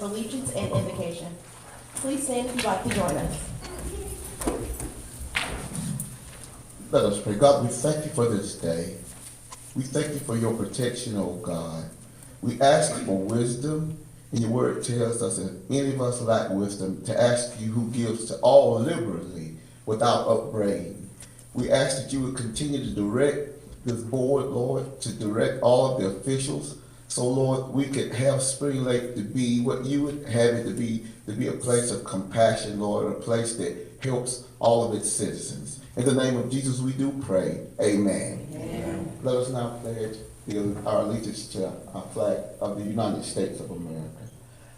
allegiance and invocation. Please stand if you'd like to join us. Let us pray. God, we thank you for this day. We thank you for your protection, oh God. We ask you for wisdom, and your word tells us if any of us lack wisdom, to ask you who gives to all liberally without upbraiding. We ask that you would continue to direct this board, Lord, to direct all of the officials, so Lord, we could have Spring Lake to be what you would have it to be a place of compassion, Lord, a place that helps all of its citizens. In the name of Jesus, we do pray. Amen. Amen. Let us now pledge our allegiance to our flag of the United States of America.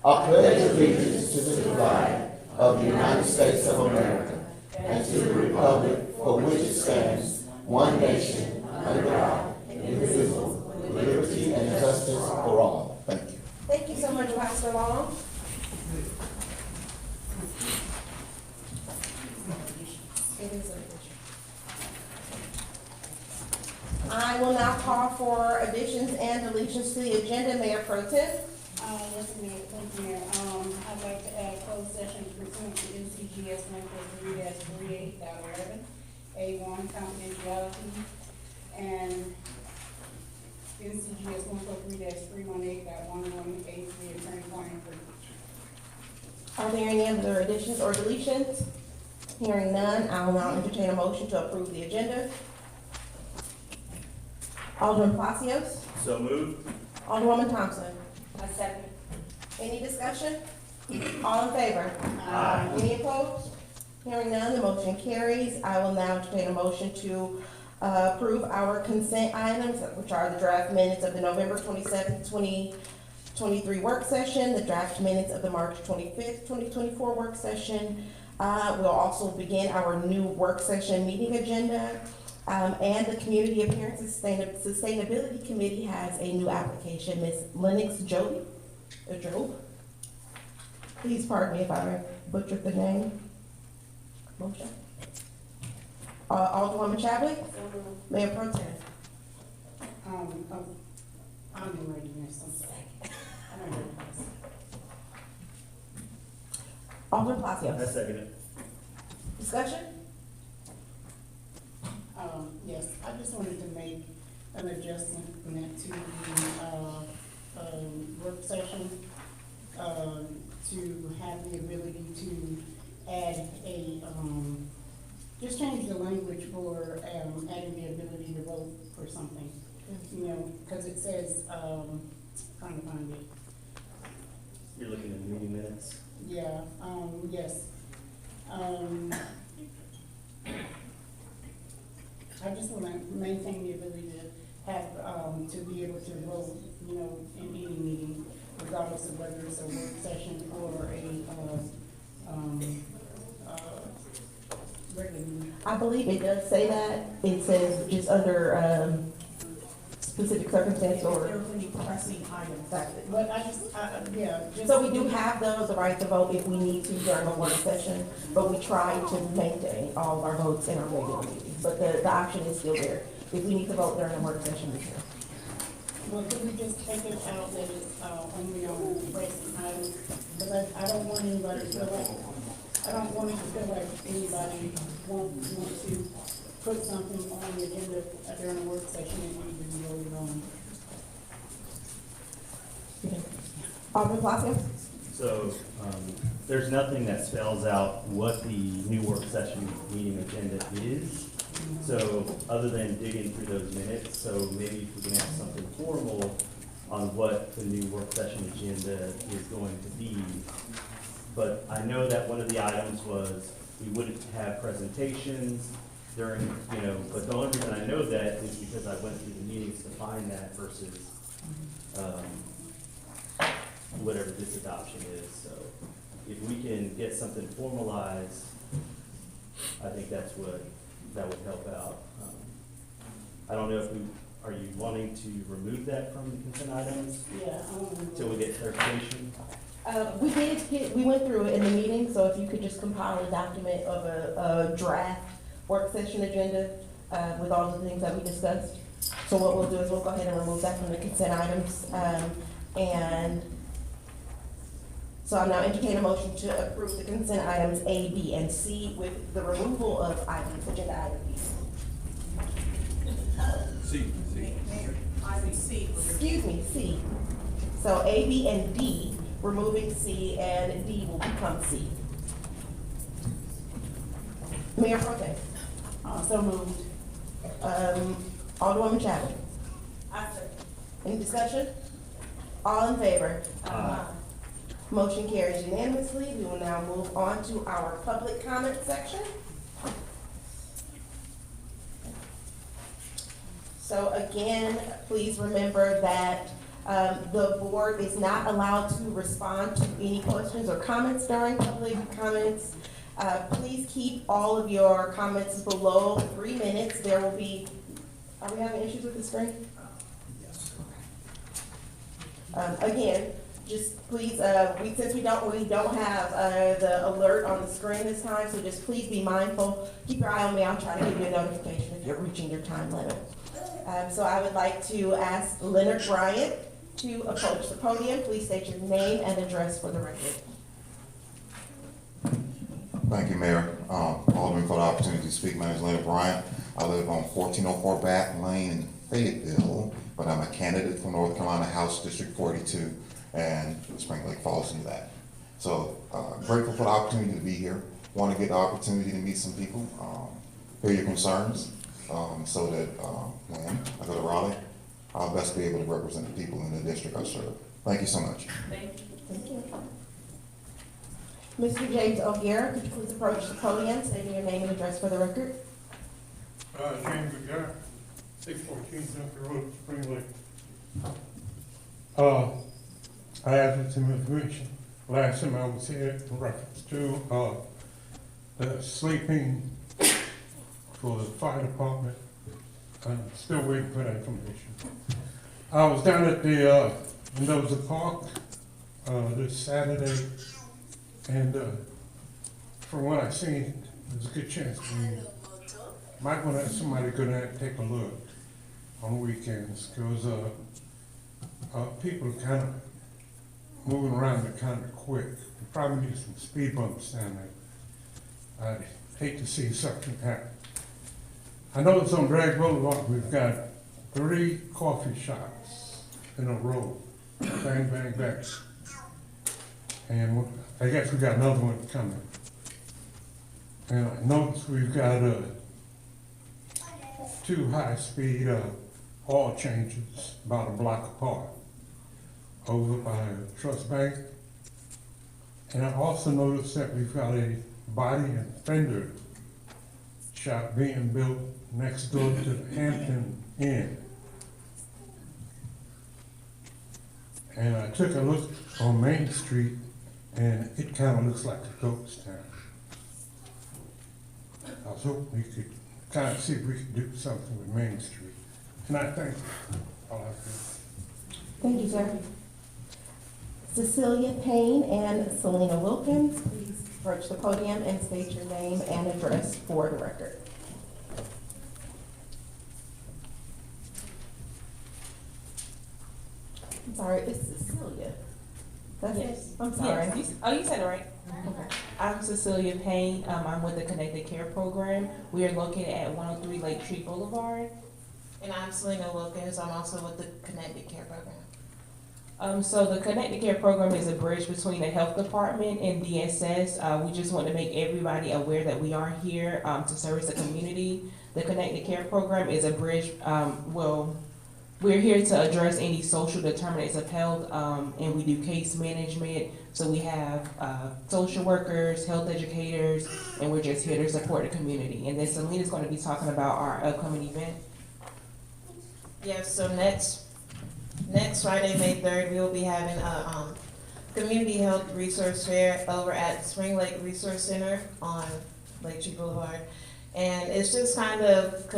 I pledge allegiance to the flag of the United States of America and to the republic for which it stands, one nation, under God, indivisible, with liberty and justice for all. Thank you. Thank you so much, Pastor Long. It is official. I will now call for additions and deletions to the agenda. Mayor Pro Tem. Yes, Mayor, thank you, Mayor. I'd like to add closed session pursuant to NCGS 143-38.11, A1 confidentiality, and NCGS 143-318.11, A3 attorney-client privilege. Are there any other additions or deletions? Hearing none, I will now entertain a motion to approve the agenda. Alderman Palacios. So moved. Alderwoman Thompson. A second. Any discussion? All in favor? Aye. Any opposed? Hearing none, the motion carries. I will now entertain a motion to approve our consent items, which are the draft minutes of the November 27th, 2023 work session, the draft minutes of the March 25th, 2024 work session. We'll also begin our new work session meeting agenda. And the Community Appearance Sustainability Committee has a new application. Ms. Lennox Jobe. Please pardon me if I butchered the name. Motion. Alderwoman Chadwick. Mayor Pro Tem. I'm in readiness, I'm sorry. I don't know what to say. Alderman I Palacios. second it. Discussion? Yes, I just wanted to make an adjustment to the work session, to have the ability to add a, just change the language for adding the ability to vote for something. You know, because it says, trying to find it. You're looking at the meeting minutes? Yeah, yes. I just want to maintain the ability to have, to be able to vote, you know, in any meeting, regardless of whether it's a work session or a, regular meeting. I believe it does say that. It says just under specific circumstances or. Pressing items. Exactly. But I just, yeah. Just So we do have the right to vote if we need to during a work session, but we try to maintain all of our votes in our regular meetings. But the option is still there. If we need to vote during a work session, we can. Well, could we just take it out that it's, only on pressing items? Because I don't want anybody to feel like, I don't want it to feel like anybody want to put something on the agenda during a work session and we can vote it on. Alderman Palacios? So, there's nothing that spells out what the new work session meeting agenda is. So, other than digging through those minutes, so maybe if we can have something formal on what the new work session agenda is going to be. But I know that one of the items was we wouldn't have presentations during, you know, but the only reason I know that is because I went through the meetings to find that versus, whatever this adoption is. So if we can get something formalized, I think that would help out. I don't know if are you wanting to remove that from the consent items Yeah. until we get clarification? We went through it in the meeting, so if you could just compile a document of a draft work session agenda, with all the things that we discussed. So what we'll do is we'll go ahead and remove that from the consent items, and So I'll now entertain a motion to approve the consent items A, B, and C with the removal of items, agenda item B. Excuse me, C. So A, B, and D, removing C, and D will become C. Mayor Pro Tem. So moved. Alderwoman Chapman. Any discussion? All in favor? Motion carries unanimously. We will now move on to our public comment section. So again, please remember that the board is not allowed to respond to any questions or comments during public comments. Please keep all of your comments below 3 minutes. There will be, are we having issues with the screen? Yes. Again, just please, since we don't have the alert on the screen this time, so just please be mindful. Keep your eye on me. I'll try to give you a notification if you're reaching your time limit. So I would like to ask Leonard Bryant to approach the podium. Please state your name and address for the record. Thank you, Mayor. Alderman, for the opportunity to speak. My name is Leonard Bryant. I live on 1404 Back Lane in Fayetteville, but I'm a candidate for North Carolina House District 42, and Spring Lake falls into that. So grateful for the opportunity to be here. Want to get the opportunity to meet some people, hear your concerns, so that when I go to Raleigh, I'll best be able to represent the people in the district I serve. Thank you so much. Thank you. Mr. James O'Gara, could you please approach the podium, stating your name and address for the record? James O'Gara, 614 Central Road, Spring Lake. I added some information last time I was here in reference to the sleeping for the fire department. I'm still waiting for that information. I was down at the Mendoza Park this Saturday, and from what I've seen, there's a good chance we might want to have somebody go down and take a look on weekends, because people are kind of moving around it kind of quick. We probably need some speed bumps down there. I'd hate to see something happen. I know it's on Bragg Boulevard, we've got 3 coffee shops in a row, bang, bang, bang. And I guess we got another one coming. And I noticed we've got 2 high-speed oil changes about a block apart over by Trust Bank. And I also noticed that we've got a body and fender shop being built next door to the Hampton Inn. And I took a look on Main Street, and it kind of looks like a ghost town. I was hoping we could kind of see if we could do something with Main Street. And I thank you. All I do. Thank you, sir. Cecilia Payne and Selena Wilkins, please approach the podium and state your name and address for the record. I'm sorry, it's Cecilia. That's it? Yes. I'm sorry. Yes. You said it right. Okay. I'm Cecilia Payne. I'm with the Connected Care Program. We are located at 103 Lake Tree Boulevard. And I'm Selena Wilkins. I'm also with the Connected Care Program. So the Connected Care Program is a bridge between the health department and DSS. We just want to make everybody aware that we are here to service the community. The Connected Care Program is a bridge, we're here to address any social determinants of health, and we do case management. So we have social workers, health educators, and we're just here to support the community. And then Selena's going to be talking about our upcoming event. Yes, so next Friday, May 3rd, we will be having a community health resource fair over at Spring Lake Resource Center on Lake Tree Boulevard. And it's just kind of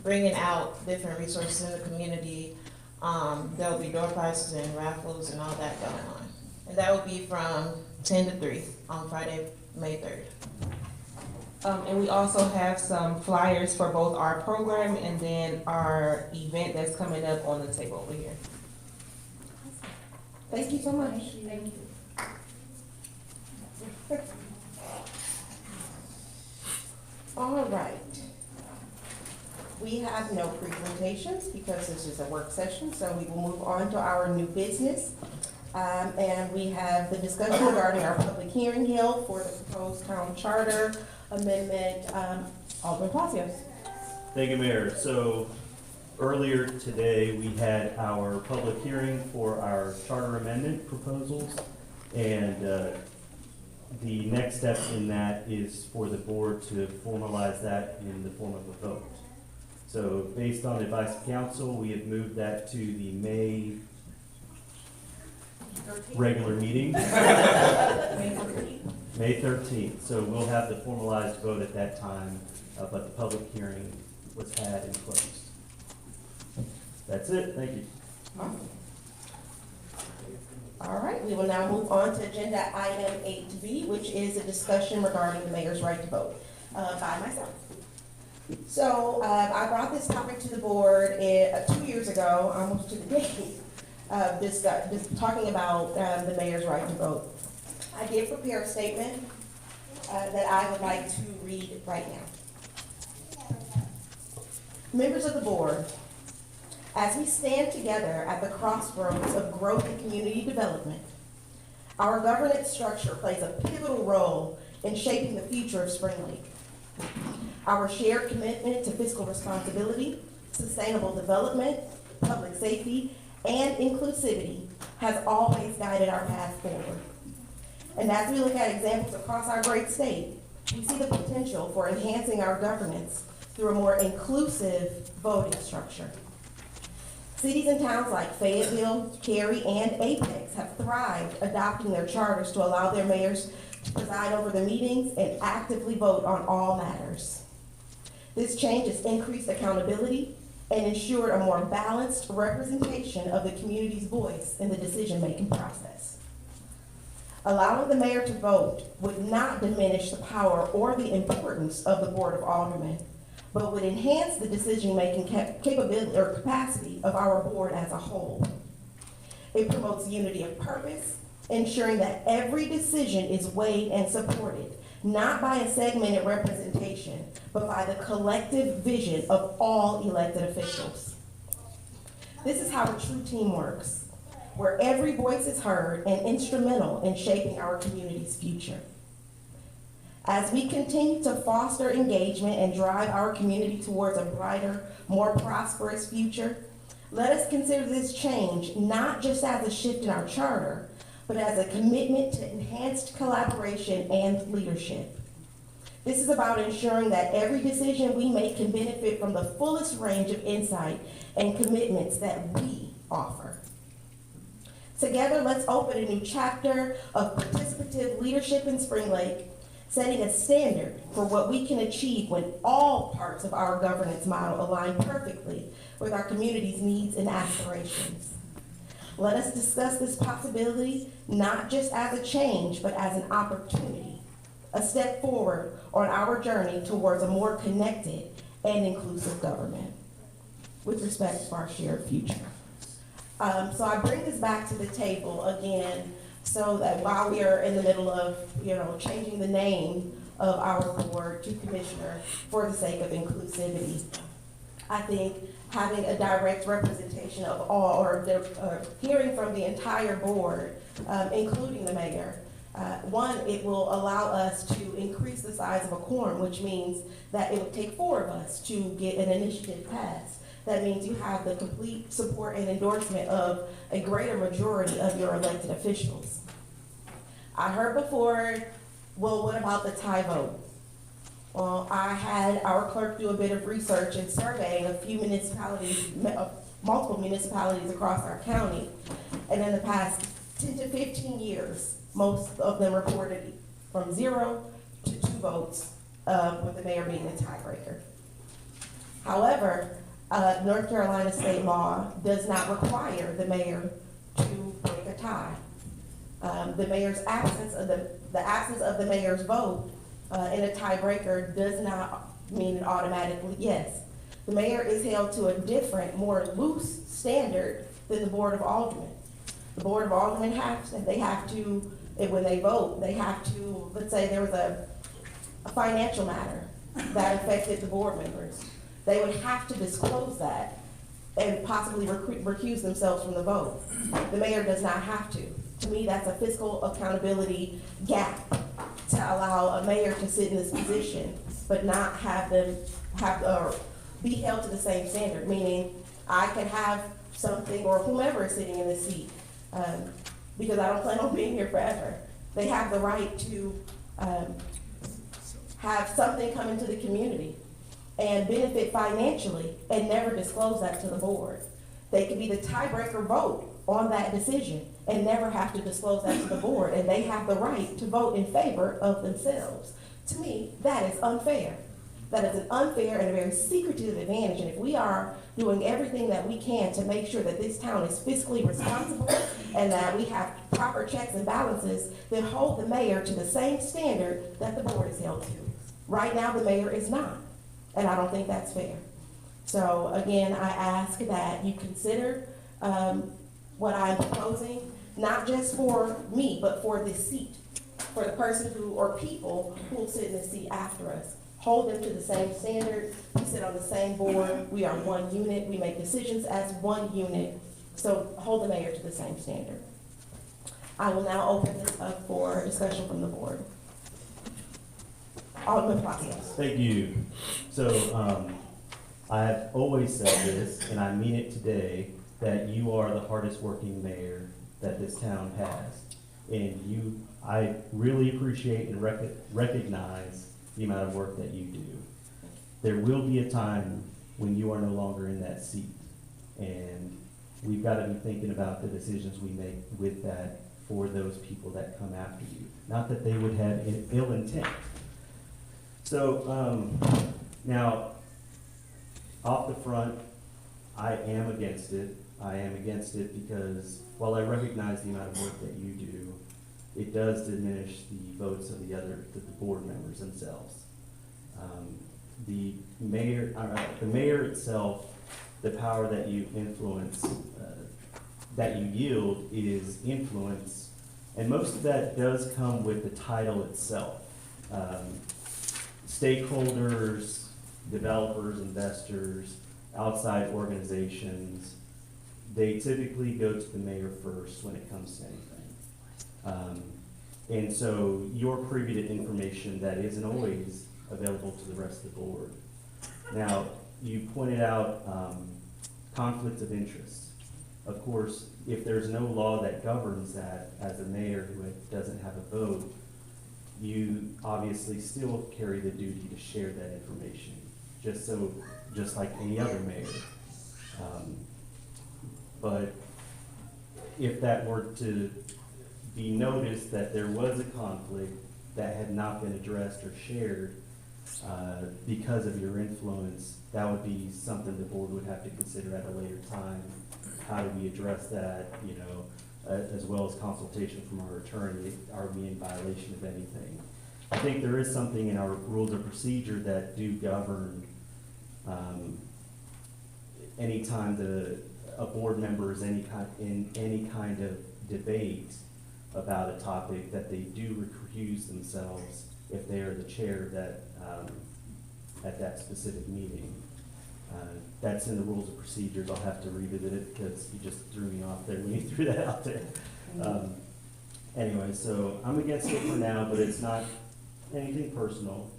bringing out different resources in the community. There'll be door prizes and raffles and all that going on. And that will be from 10 to 3 on Friday, May 3rd. And we also have some flyers for both our program and then our event that's coming up on the table over here. Thank you so much. Thank you. we have no presentations because this is a work session, so we will move on to our new business. And we have the discussion regarding our public hearing held for the proposed town charter amendment. Alderman Palacios. Thank you, Mayor. So earlier today, we had our public hearing for our charter amendment proposals. And the next step in that is for the board to formalize that in the form of a vote. So based on advice of council, we have moved that to the May regular meeting. May 13th. So we'll have the formalized vote at that time, but the public hearing was had and closed. That's it. Thank you. All right, we will now move on to agenda item 8B, which is a discussion regarding the mayor's right to vote by myself. So I brought this topic to the board 2 years ago, almost to the day, just talking about the mayor's right to vote. I did prepare a statement that I would like to read right now. Members of the board, as we stand together at the crossroads of growth and community development, our governance structure plays a pivotal role in shaping the future of Spring Lake. Our shared commitment to fiscal responsibility, sustainable development, public safety, and inclusivity has always guided our path forward. And as we look at examples across our great state, we see the potential for enhancing our governance through a more inclusive voting structure. Cities and towns like Fayetteville, Cary, and Apex have thrived adopting their charters to allow their mayors to preside over the meetings and actively vote on all matters. This change has increased accountability and ensured a more balanced representation of the community's voice in the decision-making process. Allowing the mayor to vote would not diminish the power or the importance of the Board of Aldermen, but would enhance the decision-making capability or capacity of our board as a whole. It promotes unity of purpose, ensuring that every decision is weighed and supported, not by a segmented representation, but by the collective vision of all elected officials. This is how a true team works, where every voice is heard and instrumental in shaping our community's future. As we continue to foster engagement and drive our community towards a brighter, more prosperous future, let us consider this change not just as a shift in our charter, but as a commitment to enhanced collaboration and leadership. This is about ensuring that every decision we make can benefit from the fullest range of insight and commitments that we offer. Together, let's open a new chapter of participative leadership in Spring Lake, setting a standard for what we can achieve when all parts of our governance model align perfectly with our community's needs and aspirations. Let us discuss this possibility not just as a change, but as an opportunity, a step forward on our journey towards a more connected and inclusive government with respect to our shared future. So I bring this back to the table again, so that while we are in the middle of, changing the name of our board to commissioner for the sake of inclusivity, I think having a direct representation of all, or hearing from the entire board, including the mayor, one, it will allow us to increase the size of a quorum, which means that it would take 4 of us to get an initiative passed. That means you have the complete support and endorsement of a greater majority of your elected officials. I heard before, well, what about the tie vote? Well, I had our clerk do a bit of research and surveying a few municipalities, multiple municipalities across our county. And in the past 10 to 15 years, most of them reported from 0 to 2 votes, with the mayor being the tiebreaker. However, North Carolina state law does not require the mayor to break a tie. The mayor's absence of the absence of the mayor's vote in a tiebreaker does not mean an automatically yes. The mayor is held to a different, more loose standard than the Board of Aldermen. The Board of Aldermen when they vote, they have to, let's say there was a financial matter that affected the board members. they would have to disclose that and possibly recuse themselves from the vote. The mayor does not have to. To me, that's a fiscal accountability gap to allow a mayor to sit in this position, but not have them be held to the same standard, meaning I could have something, or whomever is sitting in this seat, because I don't plan on being here forever. They have the right to have something come into the community and benefit financially and never disclose that to the board. They could be the tiebreaker vote on that decision and never have to disclose that to the board, and they have the right to vote in favor of themselves. To me, that is unfair. That is an unfair and a very secretive advantage, and if we are doing everything that we can to make sure that this town is fiscally responsible and that we have proper checks and balances, then hold the mayor to the same standard that the board is held to. Right now, the mayor is not, and I don't think that's fair. So again, I ask that you consider what I'm proposing, not just for me, but for this seat, for the person who, or people who will sit in this seat after us. Hold them to the same standard. We sit on the same board. We are one unit. We make decisions as one unit. So hold the mayor to the same standard. I will now open this up for discussion from the board. Alderman Palacios. Thank you. So, I have always said this, and I mean it today, that you are the hardest working mayor that this town has. And I really appreciate and recognize the amount of work that you do. There will be a time when you are no longer in that seat, and we've got to be thinking about the decisions we make with that for those people that come after you. Not that they would have ill intent. So, now, off the front, I am against it. I am against it because while I recognize the amount of work that you do, it does diminish the votes of the board members themselves. The mayor itself, the power that you influence, that you yield is influence, and most of that does come with the title itself. Stakeholders, developers, investors, outside organizations, they typically go to the mayor first when it comes to anything. And so you're privy to information that isn't always available to the rest of the board. Now, you pointed out conflict of interest. Of course, if there's no law that governs that, as a mayor who doesn't have a vote, you obviously still carry the duty to share that information, just like any other mayor. But if that were to be noticed that there was a conflict that had not been addressed or shared because of your influence, that would be something the board would have to consider at a later time. How do we address that, as well as consultation from our attorney? Are we in violation of anything? I think there is something in our rules of procedure that do govern anytime a board member is in any kind of debate about a topic, that they do recuse themselves if they are the chair at that specific meeting. That's in the rules of procedures. I'll have to revisit it because you just threw me off there when you threw that out there. Anyway, so I'm against it for now, but it's not anything personal.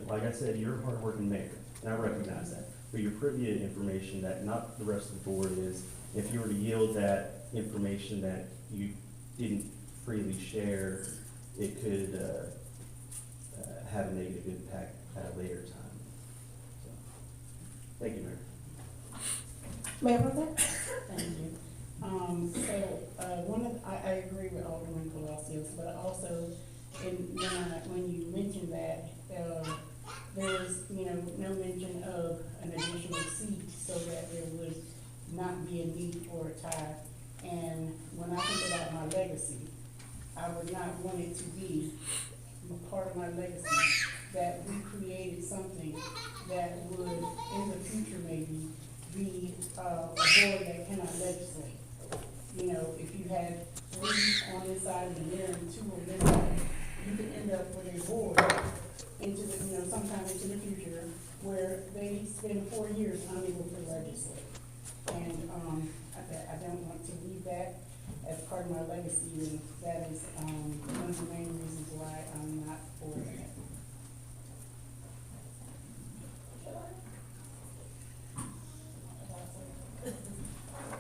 Like I said, you're a hardworking mayor, and I recognize that. But you're privy to information that not the rest of the board is. If you were to yield that information that you didn't freely share, it could have a negative impact at a later time. So, thank you, Mayor. Mayor Pro Tem? Thank you. I agree with Alderman Palacios, but also, when you mentioned that, there's, no mention of an additional seat so that there would not be a need for a tie. And when I think about my legacy, I would not want it to be part of my legacy that we created something that would, in the future maybe, be a board that cannot legislate. If you had 3 on this side of the mayor and 2 on this side, you could end up with a board sometime into the future where they spend 4 years unable to legislate. And, I don't want to leave that as part of my legacy, and that is, one of the main reasons why I'm not for that.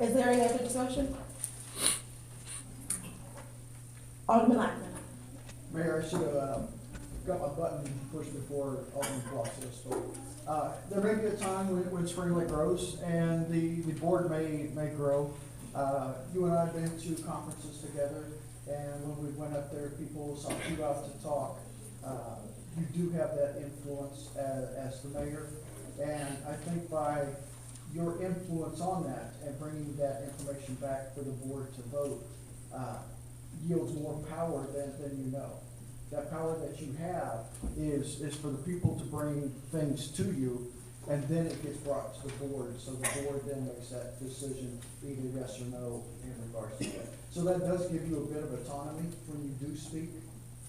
Is there any other discussion? Alderman Lackman. Mayor, I should have got my button pushed before opening process, but there may be a time when Spring Lake grows and the board may grow. You and I have been to conferences together, and when we went up there, people sought you out to talk. You do have that influence as the mayor, and I think by your influence on that and bringing that information back for the board to vote, yields more power than you know. That power that you have is for the people to bring things to you, and then it gets brought to the board, so the board then makes that decision, either yes or no in regards to that. So that does give you a bit of autonomy when you do speak,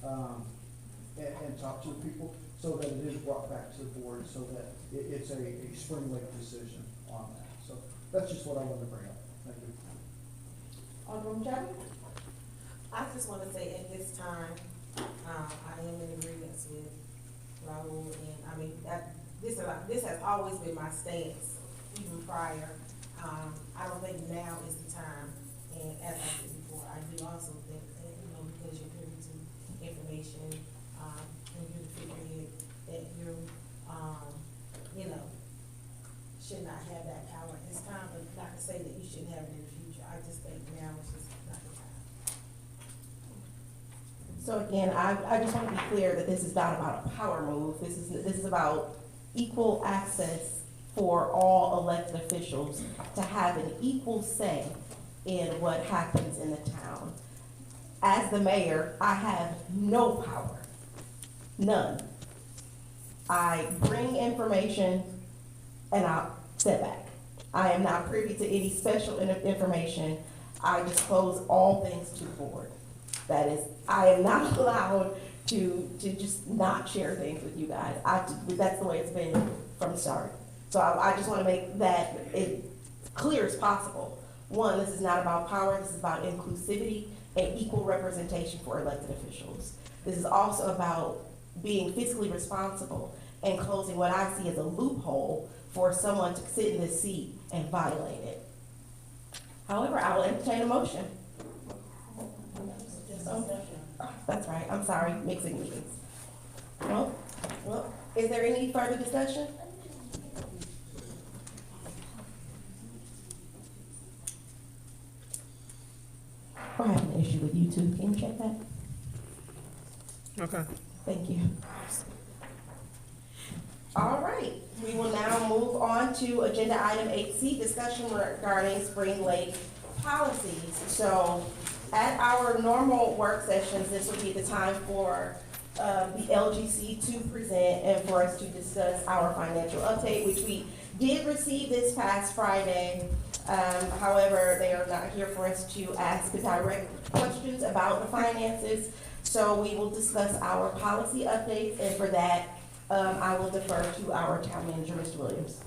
and talk to people, so that it is brought back to the board, so that it's a Spring Lake decision on that. So that's just what I wanted to bring up. Thank you. Alderman Chapman? I just want to say at this time, I am in agreement with Raul, and I mean, this has always been my stance, even prior. I don't think now is the time, and as I said before, I do also think that, because you're privy to information, and you're the figurehead, that you, should not have that power at this time, but not to say that you shouldn't have it in the future. I just think now is just not the time. So again, I just want to be clear that this is not about a power move. This is about equal access for all elected officials to have an equal say in what happens in the town. As the mayor, I have no power, none. I bring information and I'll step back. I am not privy to any special information. I disclose all things to the board. That is, I am not allowed to just not share things with you guys. That's the way it's been from the start. So I just want to make that as clear as possible. One, this is not about power, this is about inclusivity and equal representation for elected officials. This is also about being fiscally responsible and closing what I see as a loophole for someone to sit in this seat and violate it. However, I will entertain a motion. That's right, I'm sorry, mixing meetings. Well, is there any further discussion? We're having an issue with YouTube, can you check that? Okay. Thank you. All right, we will now move on to agenda item 8C, discussion regarding Spring Lake policies. So at our normal work sessions, this would be the time for the LGC to present and for us to discuss our financial update, which we did receive this past Friday. However, they are not here for us to ask direct questions about the finances. So we will discuss our policy updates, and for that, I will defer to our town manager, Mr. Williams.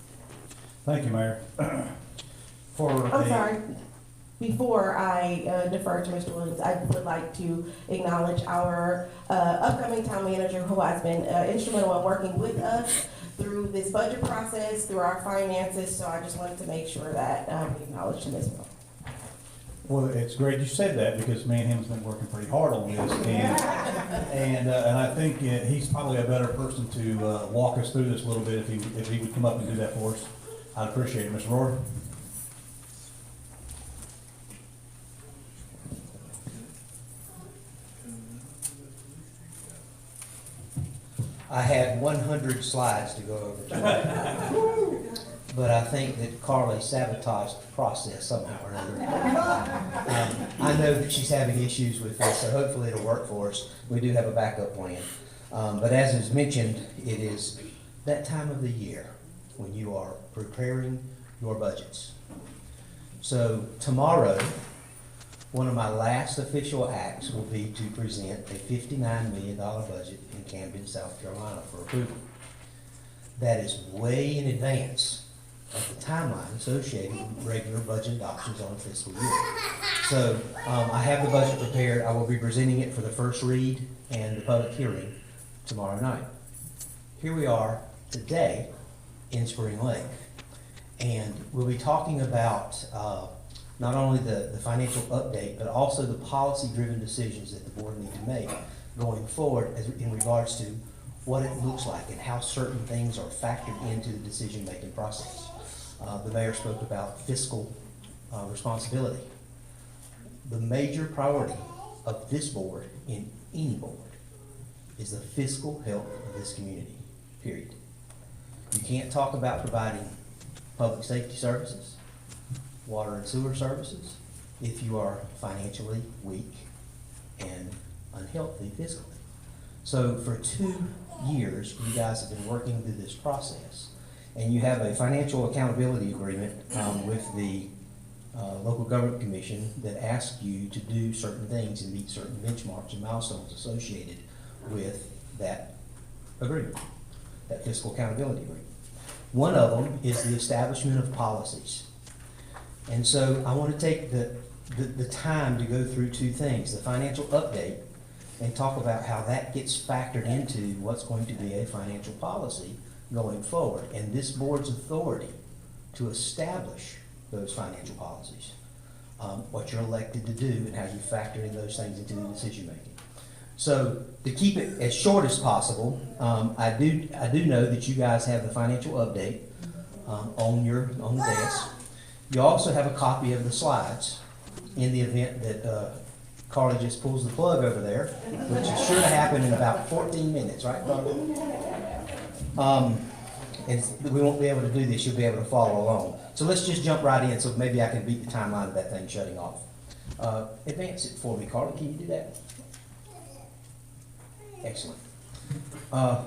Thank you, Mayor. I'm sorry. Before I defer to Mr. Williams, I would like to acknowledge our upcoming town manager, who has been instrumental in working with us through this budget process, through our finances. So I just wanted to make sure that we acknowledge him as well. Well, it's great you said that, because me and him's been working pretty hard on this, and I think he's probably a better person to walk us through this a little bit if he would come up and do that for us. I'd appreciate it, Mr. Rohr. I had 100 slides to go over tonight. But I think that Carly sabotaged the process somehow or another. I know that she's having issues with this, so hopefully it'll work for us. We do have a backup plan. But as is mentioned, it is that time of the year when you are preparing your budgets. So tomorrow, one of my last official acts will be to present a $59 million budget in Camden, South Carolina for approval. that is way in advance of the timeline associated with regular budget adoptions on a fiscal year. So I have the budget prepared. I will be presenting it for the first read and the public hearing tomorrow night. Here we are today in Spring Lake. And we'll be talking about not only the financial update, but also the policy-driven decisions that the board need to make going forward in regards to what it looks like and how certain things are factored into the decision-making process. The mayor spoke about fiscal responsibility. The major priority of this board, in any board, is the fiscal health of this community, period. You can't talk about providing public safety services, water and sewer services, if you are financially weak and unhealthy fiscally. So for 2 years, you guys have been working through this process, and you have a financial accountability agreement with the local government commission that asks you to do certain things and meet certain benchmarks and milestones associated with that agreement, that fiscal accountability agreement. One of them is the establishment of policies. And so I want to take the time to go through 2 things, the financial update, and talk about how that gets factored into what's going to be a financial policy going forward, and this board's authority to establish those financial policies, what you're elected to do and how you factor in those things into the decision making. So to keep it as short as possible, I do know that you guys have the financial update on the desk. You also have a copy of the slides in the event that Carly just pulls the plug over there, which is sure to happen in about 14 minutes, right, Carly? And we won't be able to do this. You'll be able to follow along. So let's just jump right in, so maybe I can beat the timeline of that thing shutting off. Advance it for me, Carly. Can you do that? Excellent.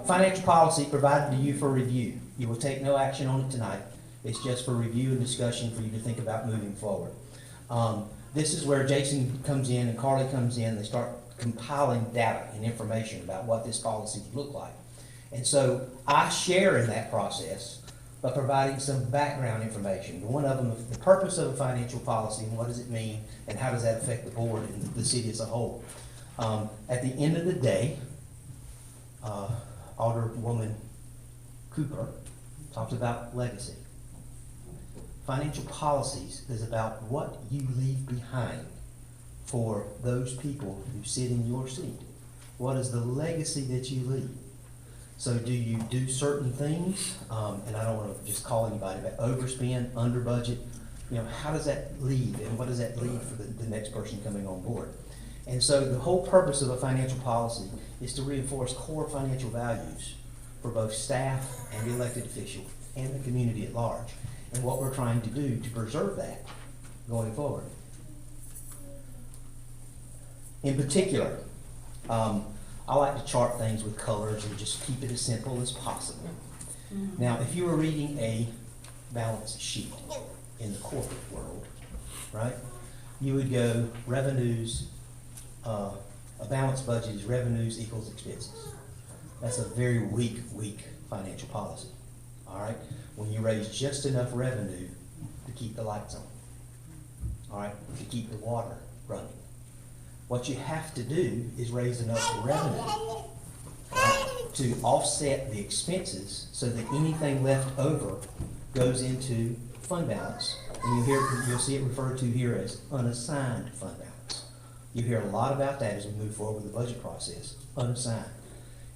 Financial policy provided to you for review. You will take no action on it tonight. It's just for review and discussion for you to think about moving forward. This is where Jason comes in and Carly comes in. They start compiling data and information about what this policy would look like. And so I share in that process by providing some background information. One of them, the purpose of a financial policy and what does it mean and how does that affect the board and the city as a whole. At the end of the day, Alderwoman Cooper talks about legacy. Financial policies is about what you leave behind for those people who sit in your seat. What is the legacy that you leave? So do you do certain things, and I don't want to just call anybody, but overspend, under budget, how does that leave and what does that leave for the next person coming on board? And so the whole purpose of a financial policy is to reinforce core financial values for both staff and elected officials and the community at large, and what we're trying to do to preserve that going forward. In particular, I like to chart things with colors and just keep it as simple as possible. Now, if you were reading a balance sheet in the corporate world, right, you would go revenues, a balanced budget is revenues equals expenses. That's a very weak financial policy, all right? When you raise just enough revenue to keep the lights on, all right, to keep the water running. What you have to do is raise enough revenue, right, to offset the expenses so that anything left over goes into fund balance. And you'll see it referred to here as unassigned fund balance. You hear a lot about that as we move forward with the budget process, unassigned.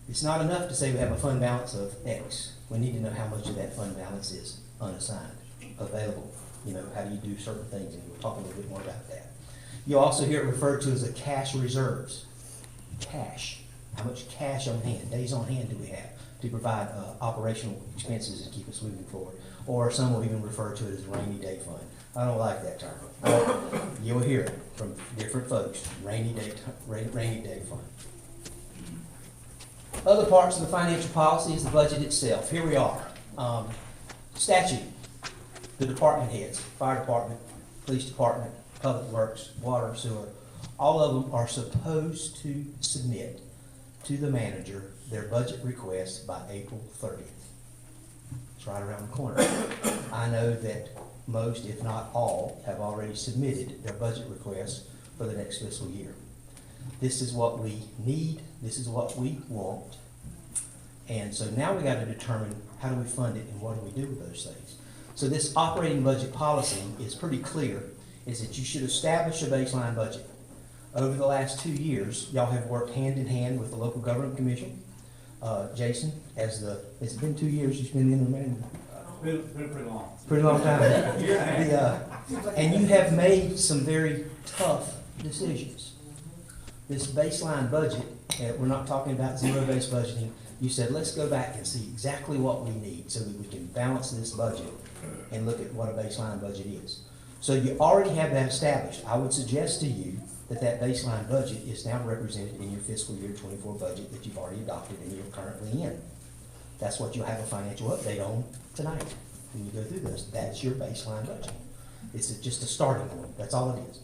It's not enough to say we have a fund balance of X. We need to know how much of that fund balance is unassigned, available. How do you do certain things, and we'll talk a little bit more about that. You also hear it referred to as a cash reserves. Cash. How much cash on hand, days on hand do we have to provide operational expenses and keep us moving forward? Or some will even refer to it as rainy day fund. I don't like that term. But you'll hear it from different folks, rainy day fund. Other parts of the financial policy is the budget itself. Here we are. Statute. The department heads, fire department, police department, public works, water, sewer, all of them are supposed to submit to the manager their budget request by April 30th. It's right around the corner. I know that most, if not all, have already submitted their budget requests for the next fiscal year. This is what we need, this is what we want. And so now we gotta determine how do we fund it and what do we do with those things. So this operating budget policy is pretty clear, is that you should establish a baseline budget. Over the last 2 years, y'all have worked hand in hand with the local government commission. Jason, it's been 2 years, you've been in the man. Been pretty long. Pretty long time. And you have made some very tough decisions. This baseline budget, we're not talking about zero-based budgeting. You said, let's go back and see exactly what we need so that we can balance this budget and look at what a baseline budget is. So you already have that established. I would suggest to you that that baseline budget is now represented in your fiscal year 24 budget that you've already adopted and you're currently in. That's what you'll have a financial update on tonight when you go through this. That's your baseline budget. It's just a starting point. That's all it is.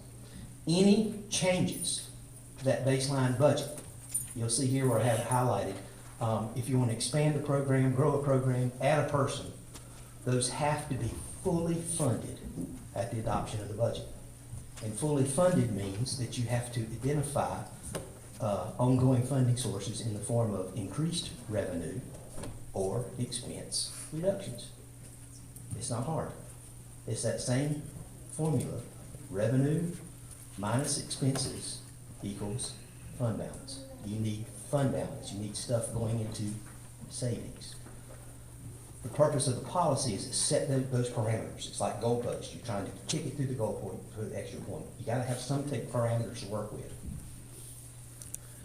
Any changes to that baseline budget, you'll see here where I have it highlighted. If you want to expand a program, grow a program, add a person, those have to be fully funded at the adoption of the budget. And fully funded means that you have to identify ongoing funding sources in the form of increased revenue or expense reductions. It's not hard. It's that same formula. Revenue minus expenses equals fund balance. You need fund balance. You need stuff going into savings. The purpose of the policy is to set those parameters. It's like goalposts. You're trying to kick it through the goal point for the extra point. You gotta have some parameters to work with.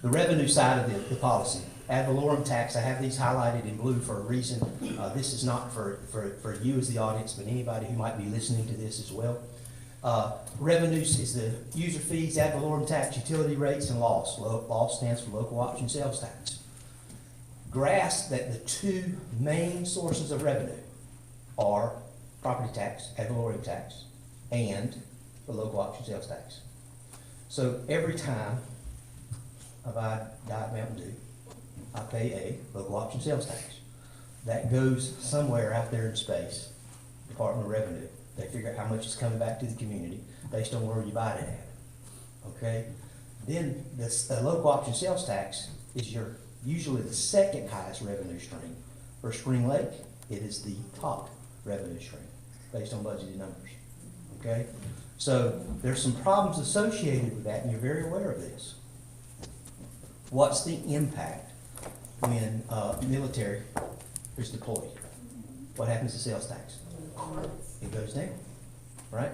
The revenue side of the policy, ad valorem tax, I have these highlighted in blue for a reason. This is not for you as the audience, but anybody who might be listening to this as well. Revenues is the user fees, ad valorem tax, utility rates, and loss. Loss stands for local option sales tax. Grasp that the two main sources of revenue are property tax, ad valorem tax, and the local option sales tax. So every time I buy Diet Mountain Dew, I pay a local option sales tax. That goes somewhere out there in space, Department of Revenue. They figure out how much is coming back to the community based on where you buy it at. Okay? Then the local option sales tax is usually the second highest revenue stream. For Spring Lake, it is the top revenue stream based on budgeted numbers. Okay? So there's some problems associated with that, and you're very aware of this. What's the impact when military is deployed? What happens to sales tax? It goes down, right?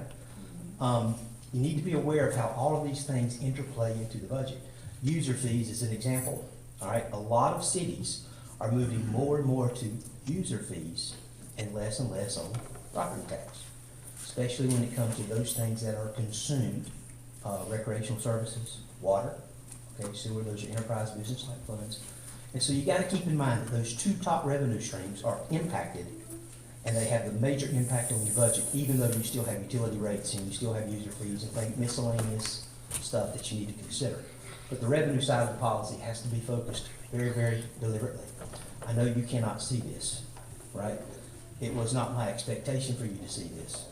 You need to be aware of how all of these things interplay into the budget. User fees is an example, all right? A lot of cities are moving more and more to user fees and less on property tax, especially when it comes to those things that are consumed, recreational services, water, okay, sewer, those are enterprise business-like funds. And so you gotta keep in mind that those two top revenue streams are impacted, and they have the major impact on your budget, even though you still have utility rates and you still have user fees and miscellaneous stuff that you need to consider. But the revenue side of the policy has to be focused very, very deliberately. I know you cannot see this, right? It was not my expectation for you to see this.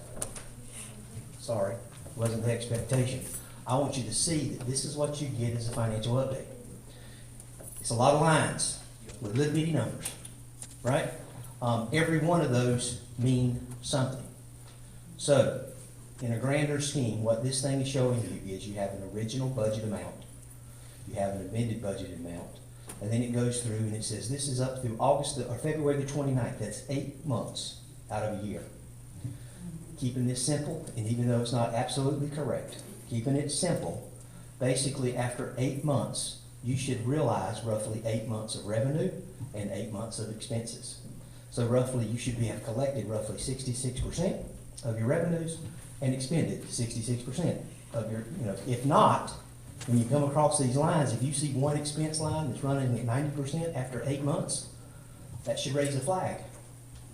Sorry, it wasn't the expectation. I want you to see that this is what you get as a financial update. It's a lot of lines with little bitty numbers, right? Every one of those mean something. So, in a grander scheme, what this thing is showing you is you have an original budget amount, you have an amended budget amount, and then it goes through and it says this is up through February the 29th. That's 8 months out of a year. Keeping this simple, and even though it's not absolutely correct, keeping it simple, basically after 8 months, you should realize roughly 8 months of revenue and 8 months of expenses. So roughly, you should have collected roughly 66% of your revenues and expended 66% of your, if not, when you come across these lines, if you see one expense line that's running at 90% after 8 months, that should raise a flag.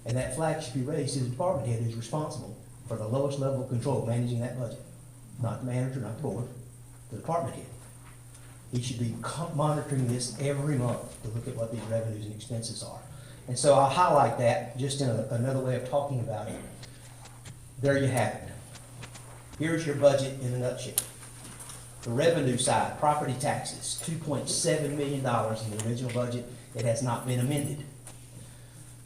And that flag should be raised to the department head who's responsible for the lowest level of control managing that budget. Not the manager, not the board, the department head. He should be monitoring this every month to look at what these revenues and expenses are. And so I'll highlight that just in another way of talking about it. There you have it. Here's your budget in a nutshell. The revenue side, property taxes, $2.7 million in the original budget. It has not been amended.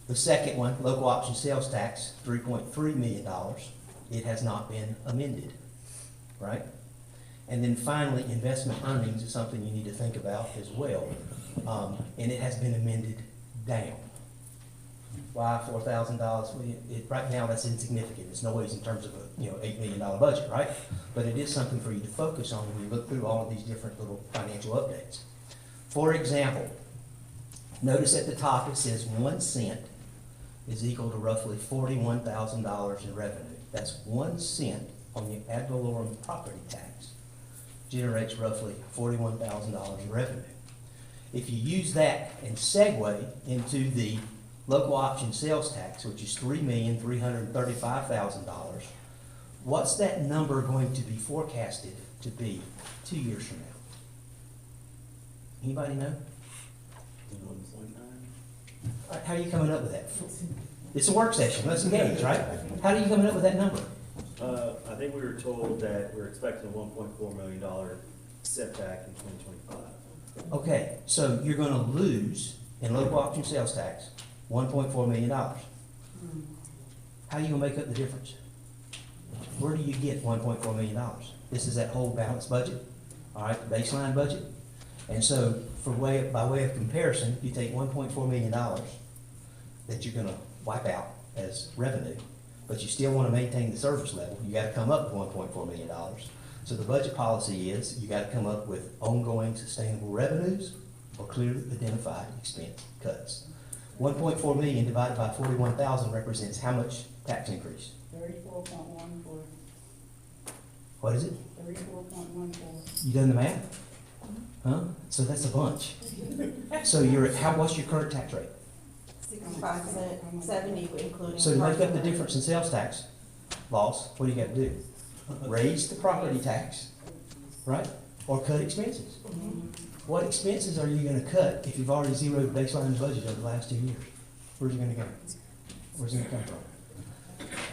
The second one, local option sales tax, $3.3 million. It has not been amended, right? And then finally, investment earnings is something you need to think about as well. And it has been amended down. Why $4,000? Well, right now, that's insignificant. It's noise in terms of a $8 million budget, right? But it is something for you to focus on when you look through all of these different little financial updates. For example, notice at the top it says 1 cent is equal to roughly $41,000 in revenue. That's 1 cent on your ad valorem property tax generates roughly $41,000 in revenue. If you use that and segue into the local option sales tax, which is $3,335,000, what's that number going to be forecasted to be 2 years from now? Anybody know? All right, how are you coming up with that? It's a work session, let's engage, right? How are you coming up with that number? I think we were told that we're expecting a $1.4 million setback in 2025. Okay, so you're gonna lose in local option sales tax $1.4 million. How are you gonna make up the difference? Where do you get $1.4 million? This is that whole balanced budget, all right, the baseline budget. And so by way of comparison, you take $1.4 million that you're gonna wipe out as revenue, but you still wanna maintain the service level, you gotta come up with $1.4 million. So the budget policy is you gotta come up with ongoing sustainable revenues or clearly identified expense cuts. 1.4 million divided by 41,000 represents how much tax increase? 34.14. What is it? 34.14. You done the math? Huh? So that's a bunch. So what's your current tax rate? 65%, 70 including. So to make up the difference in sales tax loss, what do you got to do? Raise the property tax, right? Or cut expenses. What expenses are you going to cut if you've already zeroed baseline budget over the last 2 years? Where's it going to go? Where's it going to come from?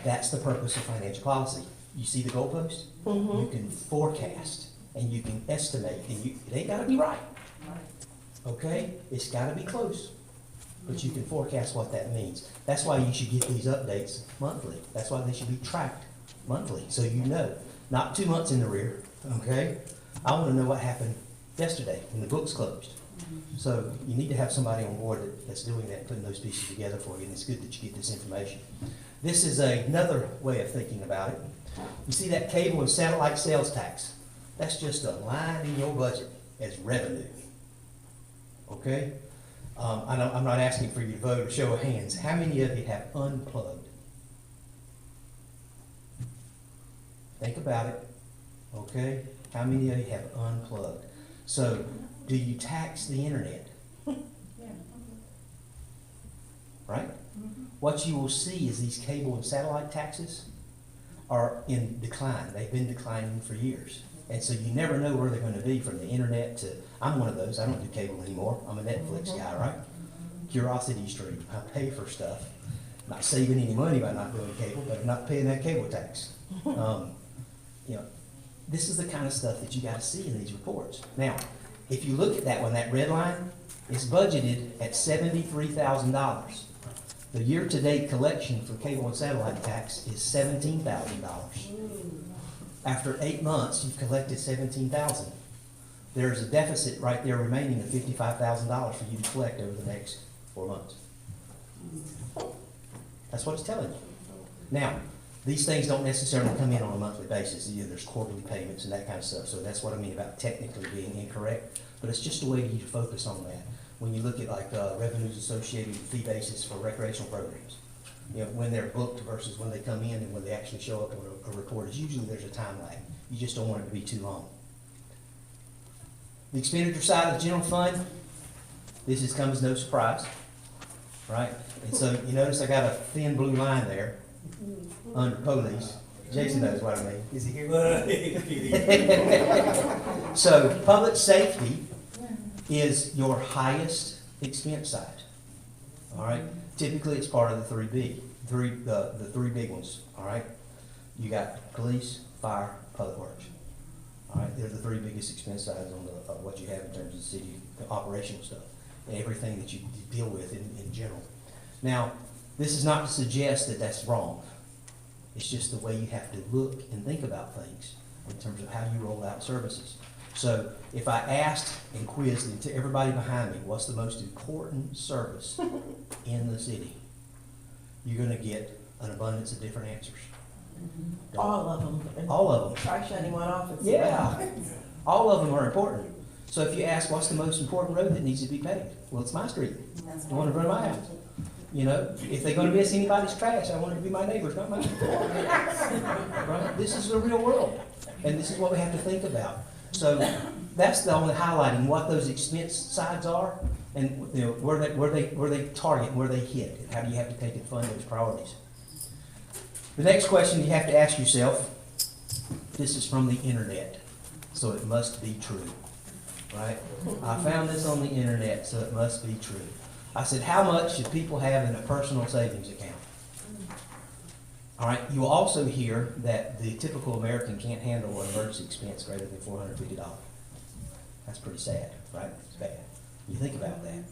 That's the purpose of financial policy. You see the goalpost? You can forecast and you can estimate, and it ain't got to be right. Okay? It's got to be close. But you can forecast what that means. That's why you should get these updates monthly. That's why they should be tracked monthly, so you know. Not 2 months in the rear, okay? I want to know what happened yesterday when the books closed. So you need to have somebody on board that's doing that, putting those pieces together for you, and it's good that you get this information. This is another way of thinking about it. You see that cable and satellite sales tax? That's just a line in your budget as revenue, okay? I'm not asking for you to vote or show of hands. How many of you have unplugged? Think about it, okay? How many of you have unplugged? So, do you tax the internet? Right? What you will see is these cable and satellite taxes are in decline. They've been declining for years. And so you never know where they're going to be from the internet to, I'm one of those, I don't do cable anymore. I'm a Netflix guy, right? Curiosity Stream, I pay for stuff. Not saving any money by not doing cable, but I'm not paying that cable tax. This is the kind of stuff that you got to see in these reports. Now, if you look at that one, that red line is budgeted at $73,000. The year-to-date collection for cable and satellite tax is $17,000. After 8 months, you've collected $17,000. There's a deficit right there remaining of $55,000 for you to collect over the next 4 months. That's what it's telling you. Now, these things don't necessarily come in on a monthly basis. There's quarterly payments and that kind of stuff. So that's what I mean about technically being incorrect. But it's just a way for you to focus on that. When you look at like revenues associated with fee basis for recreational programs, when they're booked versus when they come in and when they actually show up on a report, is usually there's a time lag. You just don't want it to be too long. The expenditure side of the general fund, this has come as no surprise, right? And so you notice I got a thin blue line there under police. Jason knows what I mean. Is he here? So public safety is your highest expense side. all right? Typically, it's part of the the three big ones, all right? You got police, fire, public works. All right, they're the three biggest expense sides on what you have in terms of the city, the operational stuff, and everything that you deal with in general. Now, this is not to suggest that that's wrong. It's just the way you have to look and think about things in terms of how you roll out services. So if I asked and quizzed to everybody behind me, what's the most important service in the city? You're gonna get an abundance of different answers. All of them. All of them. Try shutting one off and see. Yeah, all of them are important. So if you ask, what's the most important road that needs to be paved? Well, it's my street, the one in front of my house. You know, if they're gonna miss anybody's trash, I want it to be my neighbor's, not mine. Right? This is the real world, and this is what we have to think about. So that's the only highlighting what those expense sides are, and you know, where they target, where they hit, and how do you have to take and fund those priorities. The next question you have to ask yourself, this is from the internet, so it must be true, right? I found this on the internet, so it must be true. I said, how much should people have in a personal savings account? All right, you will also hear that the typical American can't handle an emergency expense greater than $450. That's pretty sad, right? It's bad. You think about that.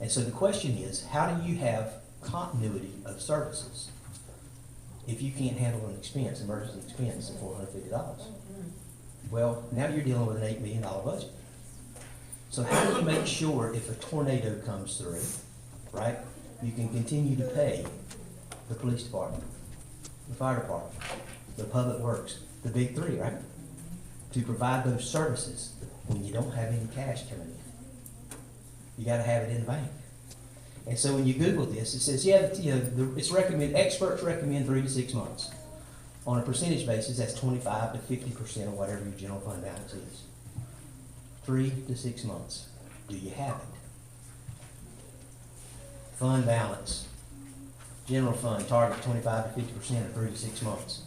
And so the question is, how do you have continuity of services if you can't handle an expense, emergency expense of $450? Well, now you're dealing with an $8 million budget. So how do you make sure if a tornado comes through, right, you can continue to pay the police department, the fire department, the public works, the big three, right, to provide those services when you don't have any cash coming in? You gotta have it in the bank. And so when you Google this, it says, yeah, you know, experts recommend 3 to 6 months. On a percentage basis, that's 25 to 50% of whatever your general fund balance is. 3 to 6 months. Do you have it? Fund balance. General fund, target 25 to 50% of 3 to 6 months.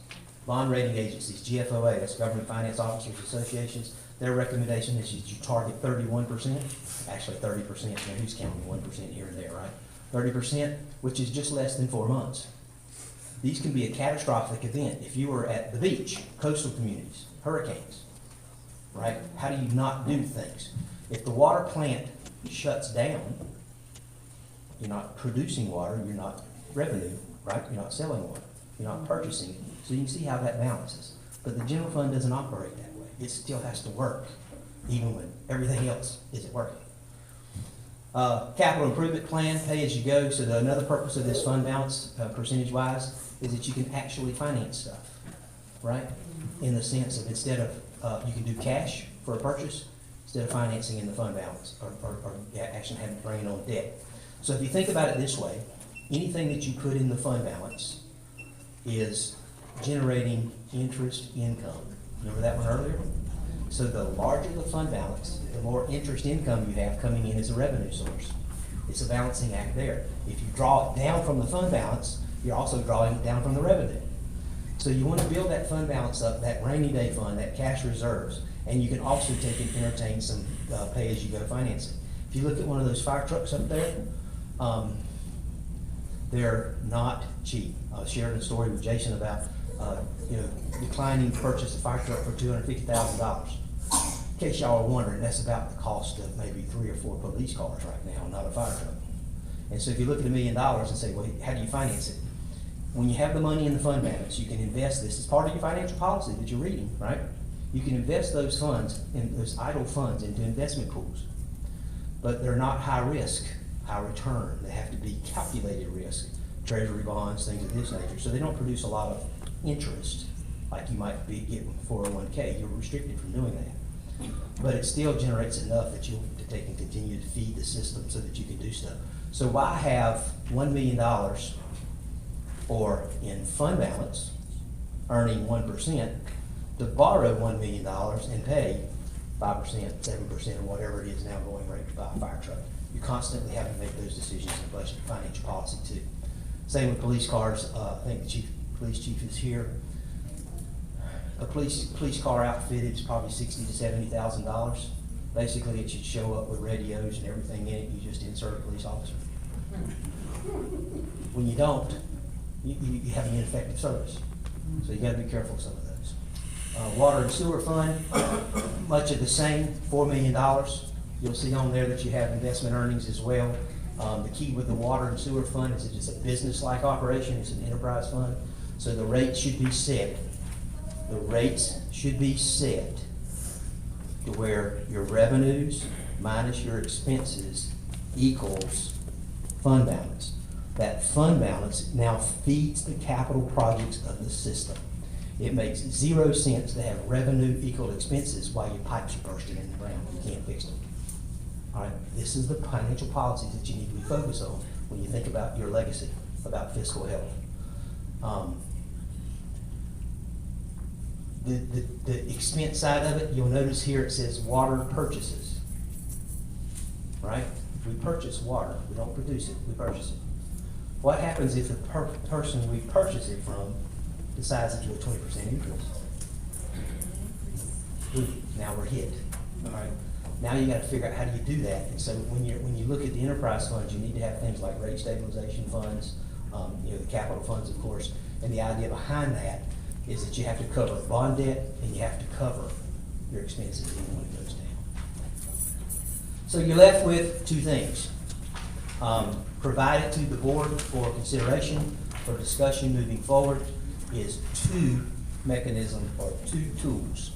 Bond rating agencies, GFOA, that's Government Finance Officers Associations, their recommendation is that you target 31%, actually 30%, now who's counting 1% here and there, right? 30%, which is just less than 4 months. These can be a catastrophic event. If you were at the beach, coastal communities, hurricanes, right? How do you not do things? If the water plant shuts down, you're not producing water, you're not revenue, right? You're not selling water, you're not purchasing it. So you can see how that balances. But the general fund doesn't operate that way. It still has to work, even when everything else isn't working. Capital improvement plan, pay as you go. So another purpose of this fund balance, percentage-wise, is that you can actually finance stuff, right? In the sense of instead of, you can do cash for a purchase instead of financing in the fund balance or actually having to bring it on debt. So if you think about it this way, anything that you put in the fund balance is generating interest income. Remember that one earlier? So the larger the fund balance, the more interest income you have coming in as a revenue source. It's a balancing act there. If you draw it down from the fund balance, you're also drawing it down from the revenue. So you want to build that fund balance up, that rainy day fund, that cash reserves, and you can also take and entertain some pay-as-you-go financing. If you look at one of those fire trucks up there, they're not cheap. I was sharing a story with Jason about declining purchase a fire truck for $250,000. In case y'all are wondering, that's about the cost of maybe 3 or 4 police cars right now, not a fire truck. And so if you look at $1 million and say, well, how do you finance it? When you have the money in the fund balance, you can invest this as part of your financial policy that you're reading, right? You can invest those funds, in those idle funds, into investment pools. But they're not high risk, high return. They have to be calculated risk, treasury bonds, things of this nature. So they don't produce a lot of interest like you might be getting 401k. You're restricted from doing that. But it still generates enough that you'll take and continue to feed the system so that you can do stuff. So why have $1 million or in fund balance earning 1% to borrow $1 million and pay 5%, 7%, or whatever it is now going rate to buy a fire truck? You constantly have to make those decisions in budget and financial policy too. Same with police cars. I think the police chief is here. A police car outfitted is probably $60,000 to $70,000. Basically, it should show up with radios and everything in it. You just insert a police officer. When you don't, you have an ineffective service. So you gotta be careful of some of those. Water and sewer fund, much of the same, $4 million. You'll see on there that you have investment earnings as well. The key with the water and sewer fund is that it's a business-like operation, it's an enterprise fund, so the rates should be set. The rates should be set to where your revenues minus your expenses equals fund balance. That fund balance now feeds the capital projects of the system. It makes 0 sense to have revenue equal expenses while your pipes are bursting in the ground. You can't fix them. All right, this is the financial policies that you need to be focused on when you think about your legacy, about fiscal health. The expense side of it, you'll notice here it says water purchases. Right? We purchase water. We don't produce it, we purchase it. What happens if the person we purchase it from decides to do a 20% increase? Now we're hit. All right? Now you gotta figure out how do you do that. And so when you look at the enterprise funds, you need to have things like rate stabilization funds, the capital funds, of course. And the idea behind that is that you have to cover bond debt and you have to cover your expenses even when it goes down. So you're left with two things. Provided to the board for consideration, for discussion moving forward, is two mechanisms or two tools.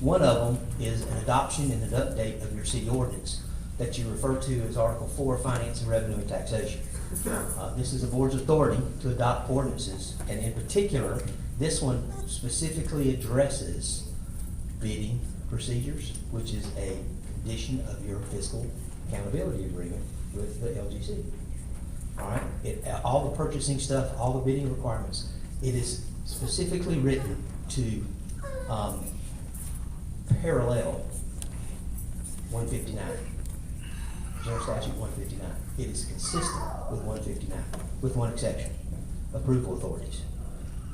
One of them is an adoption and an update of your city ordinance that you refer to as Article 4, Finance and Revenue and Taxation. This is the board's authority to adopt ordinances, and in particular, this one specifically addresses bidding procedures, which is a condition of your fiscal accountability agreement with the LGC. All right, all the purchasing stuff, all the bidding requirements, it is specifically written to parallel 159, General Statute 159. It is consistent with 159, with one exception, approval authorities.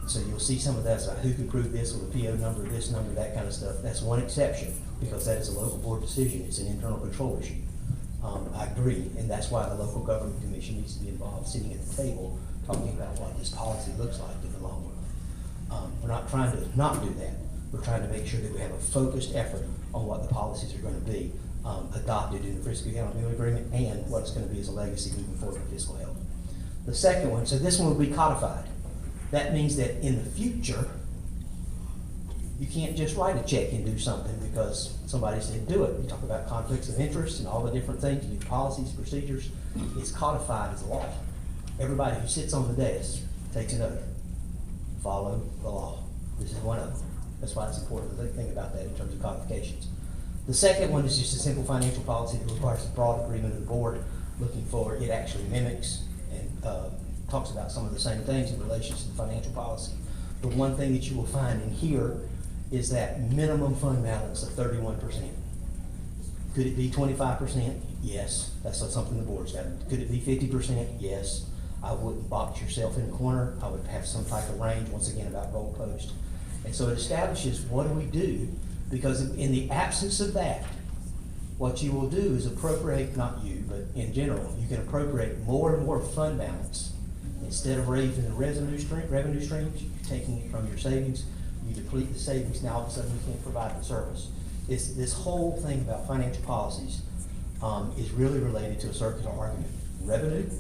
So you'll see some of that, like who can prove this with a PO number, this number, that kind of stuff. That's one exception, because that is a local board decision. It's an internal control issue. I agree, and that's why the local government commission needs to be involved, sitting at the table, talking about what this policy looks like in the long run. We're not trying to not do that. We're trying to make sure that we have a focused effort on what the policies are going to be adopted in the fiscal accountability agreement and what it's going to be as a legacy moving forward in fiscal health. The second one, so this one will be codified. That means that in the future, you can't just write a check and do something because somebody said do it. You talk about conflicts of interest and all the different things, you need policies, procedures. It's codified as law. Everybody who sits on the desk takes an oath. Follow the law. This is one of them. That's why it's important to think about that in terms of codifications. The second one is just a simple financial policy that requires a broad agreement of the board looking forward. It actually mimics and talks about some of the same things in relation to the financial policy. The one thing that you will find in here is that minimum fund balance of 31%. Could it be 25%? Yes. That's something the board's got. Could it be 50%? Yes. I wouldn't box yourself in a corner. I would have some type of range, once again, about goalpost. And so it establishes what do we do, because in the absence of that, what you will do is appropriate, not you, but in general, you can appropriate more and more fund balance. Instead of raising the revenue streams, you're taking it from your savings, you deplete the savings, now all of a sudden you can't provide the service. This whole thing about financial policies is really related to a circular argument. Revenue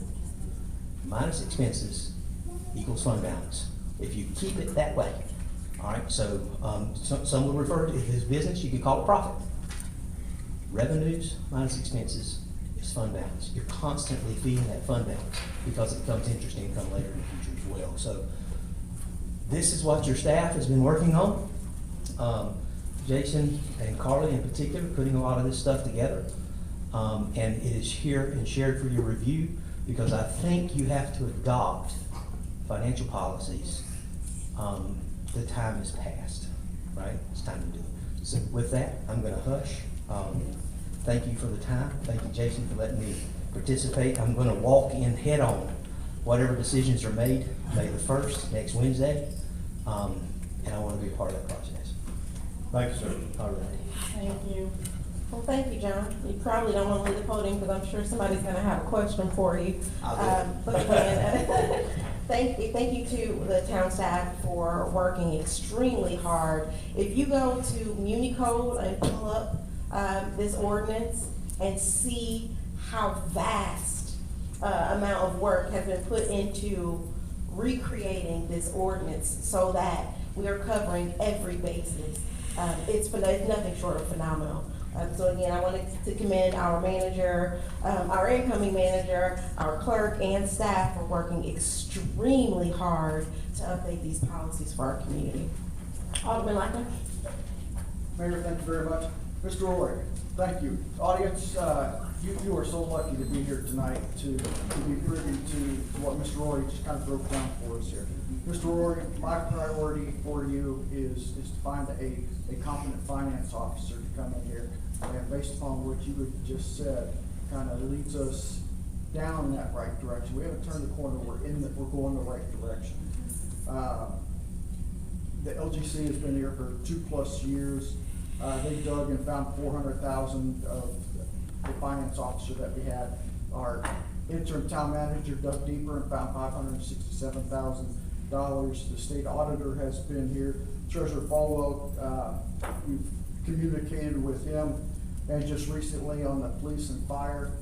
minus expenses equals fund balance. If you keep it that way, all right, so some would refer to it as business, you could call it profit. Revenues minus expenses is fund balance. You're constantly feeding that fund balance because it becomes interest income later in the future as well. So this is what your staff has been working on. Jason and Carly in particular, putting a lot of this stuff together. And it is here and shared for your review because I think you have to adopt financial policies. The time is past, right? It's time to do it. So with that, I'm gonna hush. Thank you for the time. Thank you, Jason, for letting me participate. I'm gonna walk in head on whatever decisions are made, May the 1st, next Wednesday. And I wanna be a part of that process. Thank you, sir. All right. Thank you. Well, thank you, John. You probably don't want to leave the podium because I'm sure somebody's going to have a question for you. But again, thank you to the town staff for working extremely hard. If you go to MuniCode and pull up this ordinance and see how vast amount of work has been put into recreating this ordinance so that we are covering every basis, it's nothing short of phenomenal. So again, I wanted to commend our manager, our incoming manager, our clerk, and staff for working extremely hard to update these policies for our community. Alderman Lackman? Mayor, thank you very much. Mr. Rory, thank you. Audience, you are so lucky to be here tonight to be privy to what Mr. Rory just kind of broke down for us here. Mr. Rory, my priority for you is to find a competent finance officer to come in here. And based upon what you had just said, kind of leads us down that right direction. We haven't turned the corner, we're going the right direction. The LGC has been here for 2+ years. They dug and found $400,000 of the finance officer that we had. Our interim town manager dug deeper and found $567,000. The state auditor has been here. Treasurer Falwell, we've communicated with him, and just recently on the police and fire,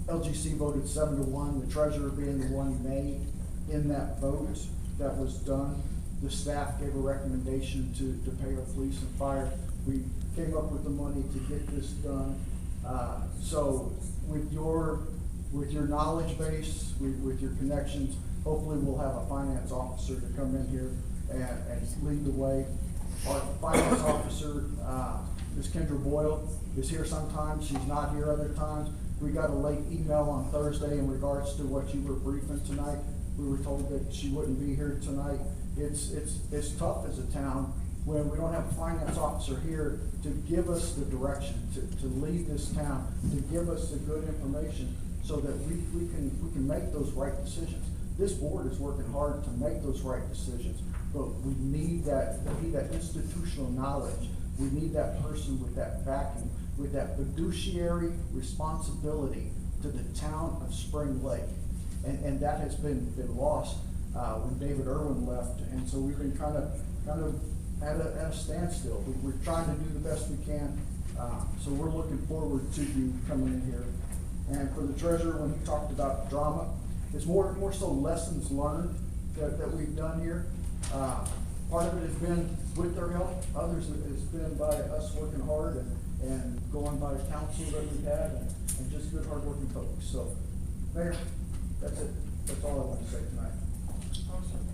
LGC voted 7-1, the treasurer being the one made in that vote that was done. The staff gave a recommendation to pay our police and fire. We came up with the money to get this done. So with your knowledge base, with your connections, hopefully we'll have a finance officer to come in here and lead the way. Our finance officer, Ms. Kendra Boyle, is here sometimes, she's not here other times. We got a late email on Thursday in regards to what you were briefing tonight. We were told that she wouldn't be here tonight. It's tough as a town when we don't have a finance officer here to give us the direction, to lead this town, to give us the good information so that we can make those right decisions. This board is working hard to make those right decisions, but we need that institutional knowledge. We need that person with that backing, with that fiduciary responsibility to the town of Spring Lake. And that has been lost when David Irwin left, and so we've been kind of at a standstill. We're trying to do the best we can, so we're looking forward to you coming in here. And for the treasurer, when he talked about drama, it's more so lessons learned that we've done here. Part of it has been with their help, others has been by us working hard and going by the council that we've had and just good hardworking folks. So, Mayor, that's it. That's all I want to say tonight. Awesome.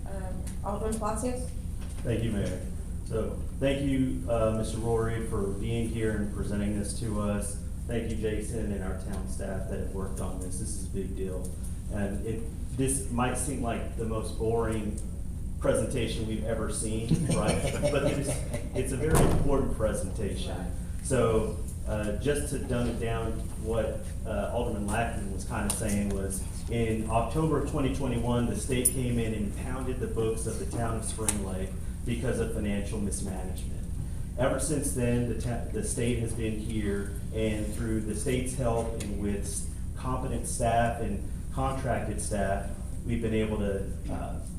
Alderman Palacios? Thank you, Mayor. So, thank you, Mr. Rory, for being here and presenting this to us. Thank you, Jason, and our town staff that have worked on this. This is a big deal. And this might seem like the most boring presentation we've ever seen, right? But it's a very important presentation. So, just to dumb it down, what Alderman Lackman was kind of saying was, in October of 2021, the state came in and pounded the books of the town of Spring Lake because of financial mismanagement. Ever since then, the state has been here, and through the state's help and with competent staff and contracted staff, we've been able to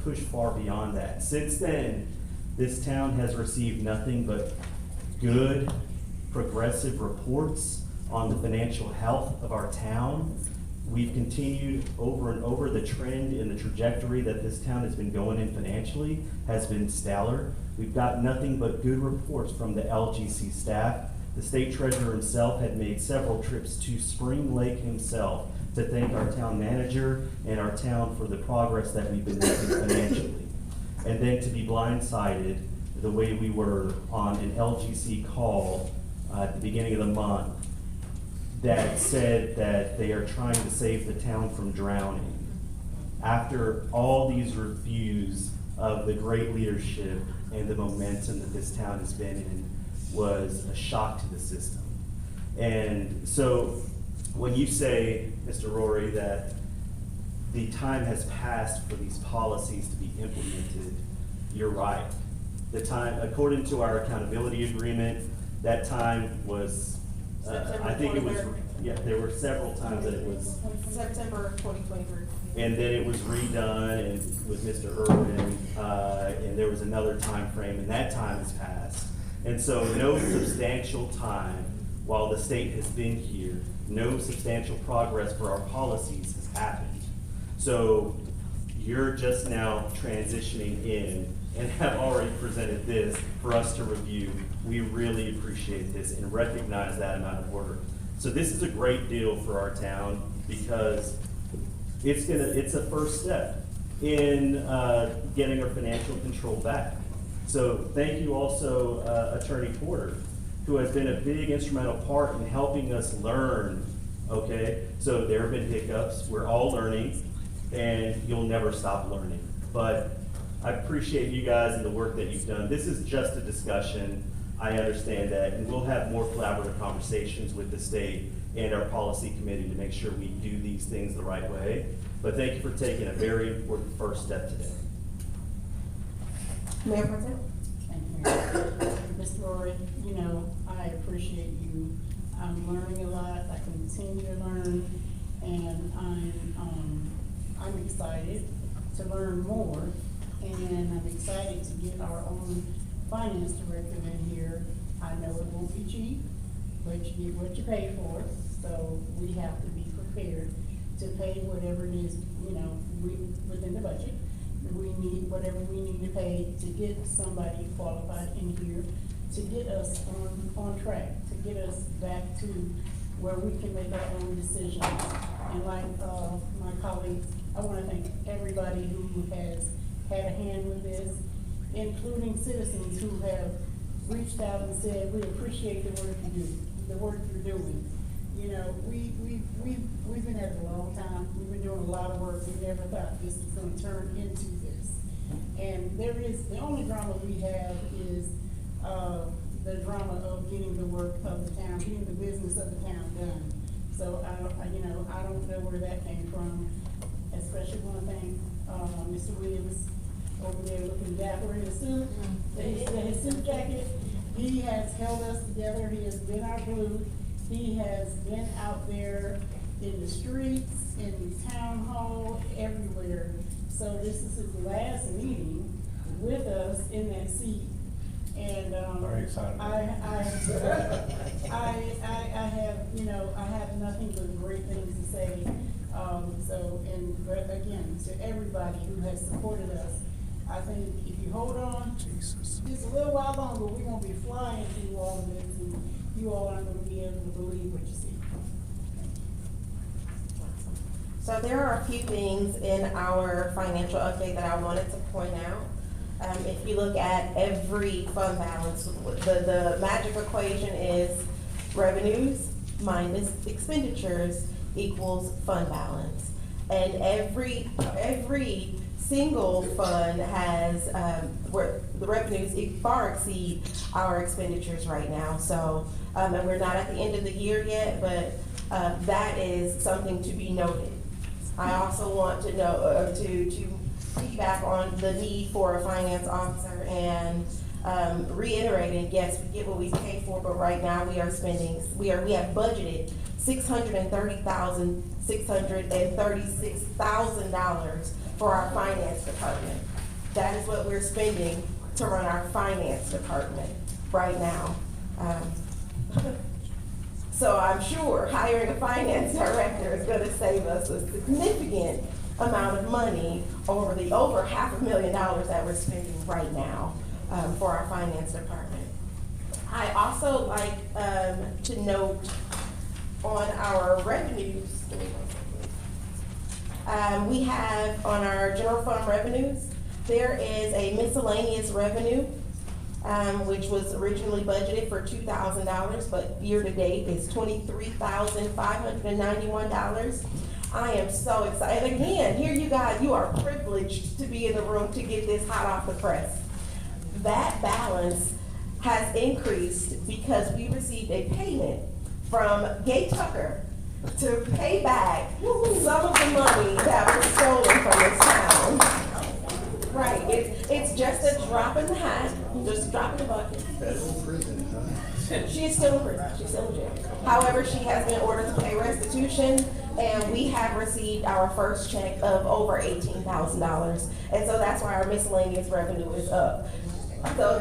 push far beyond that. Since then, this town has received nothing but good, progressive reports on the financial health of our town. We've continued over and over. The trend and the trajectory that this town has been going in financially has been stellar. We've got nothing but good reports from the LGC staff. The state treasurer himself had made several trips to Spring Lake himself to thank our town manager and our town for the progress that we've been making financially. And then to be blindsided the way we were on an LGC call at the beginning of the month that said that they are trying to save the town from drowning. After all these reviews of the great leadership and the momentum that this town has been in was a shock to the system. And so when you say, Mr. Rory, that the time has passed for these policies to be implemented, you're right. The time, according to our accountability agreement, that time was I think it was, yeah, there were several times that it was, September 2023. and then it was redone and with Mr. Urban, and there was another time frame, and that time has passed. And so no substantial time while the state has been here, no substantial progress for our policies has happened. So you're just now transitioning in and have already presented this for us to review. We really appreciate this and recognize that amount of work. So this is a great deal for our town because it's a first step in getting our financial control back. So thank you also, Attorney Porter, who has been a big instrumental part in helping us learn, okay? So there have been hiccups, we're all learning, and you'll never stop learning. But I appreciate you guys and the work that you've done. This is just a discussion, I understand that, and we'll have more collaborative conversations with the state and our policy committee to make sure we do these things the right way. But thank you for taking a very important first step today. Mayor Pro Tem? Thank you. Mr. Rory, you know, I appreciate you. I'm learning a lot, I continue to learn, and I'm excited to learn more, and I'm excited to get our own finance director in here. I know it won't be cheap, but you get what you pay for, so we have to be prepared to pay whatever it is, you know, within the budget. We need whatever we need to pay to get somebody qualified in here, to get us on track, to get us back to where we can make our own decisions. And like my colleagues, I want to thank everybody who has had a hand with this, including citizens who have reached out and said, we appreciate the work you do, the work you're doing. You know, we've been at it a long time. We've been doing a lot of work. We never thought this was going to turn into this. And the only drama we have is the drama of getting the work of the town, getting the business of the town done. So I don't know where that came from. Especially want to thank Mr. Williams over there looking dapper in his suit, his suit jacket. He has held us together. He has been our glue. He has been out there in the streets, in the town hall, everywhere. So this is his last meeting with us in that seat. And Very excited. I have nothing but great things to say. But again, to everybody who has supported us, I think if you hold on, just a little while longer, we're gonna be flying through all of this, and you all aren't gonna be able to believe what you see. So there are a few things in our financial update that I wanted to point out. If you look at every fund balance, the magic equation is revenues minus expenditures equals fund balance. And every single fund has, where the revenues far exceed our expenditures right now. So, and we're not at the end of the year yet, but that is something to be noted. I also want to know, to piggyback on the need for a finance officer and reiterating, yes, we get what we pay for, but right now we are spending, we have budgeted $636,000 for our finance department. That is what we're spending to run our finance department right now. So I'm sure hiring a finance director is gonna save us a significant amount of money over $500,000 that we're spending right now for our finance department. I also like to note on our revenues, we have on our general fund revenues, there is a miscellaneous revenue, which was originally budgeted for $2,000, but year to date is $23,591. I am so excited. Again, here you guys, you are privileged to be in the room to get this hot off the press. That balance has increased because we received a payment from Gay Tucker to pay back some of the money that was stolen from this town. Right, it's just a drop in the hat, just a drop in the bucket. Federal prison, huh? She is still in prison, she's still in jail. However, she has been ordered to pay restitution, and we have received our first check of over $18,000. And so that's why our miscellaneous revenue is up. So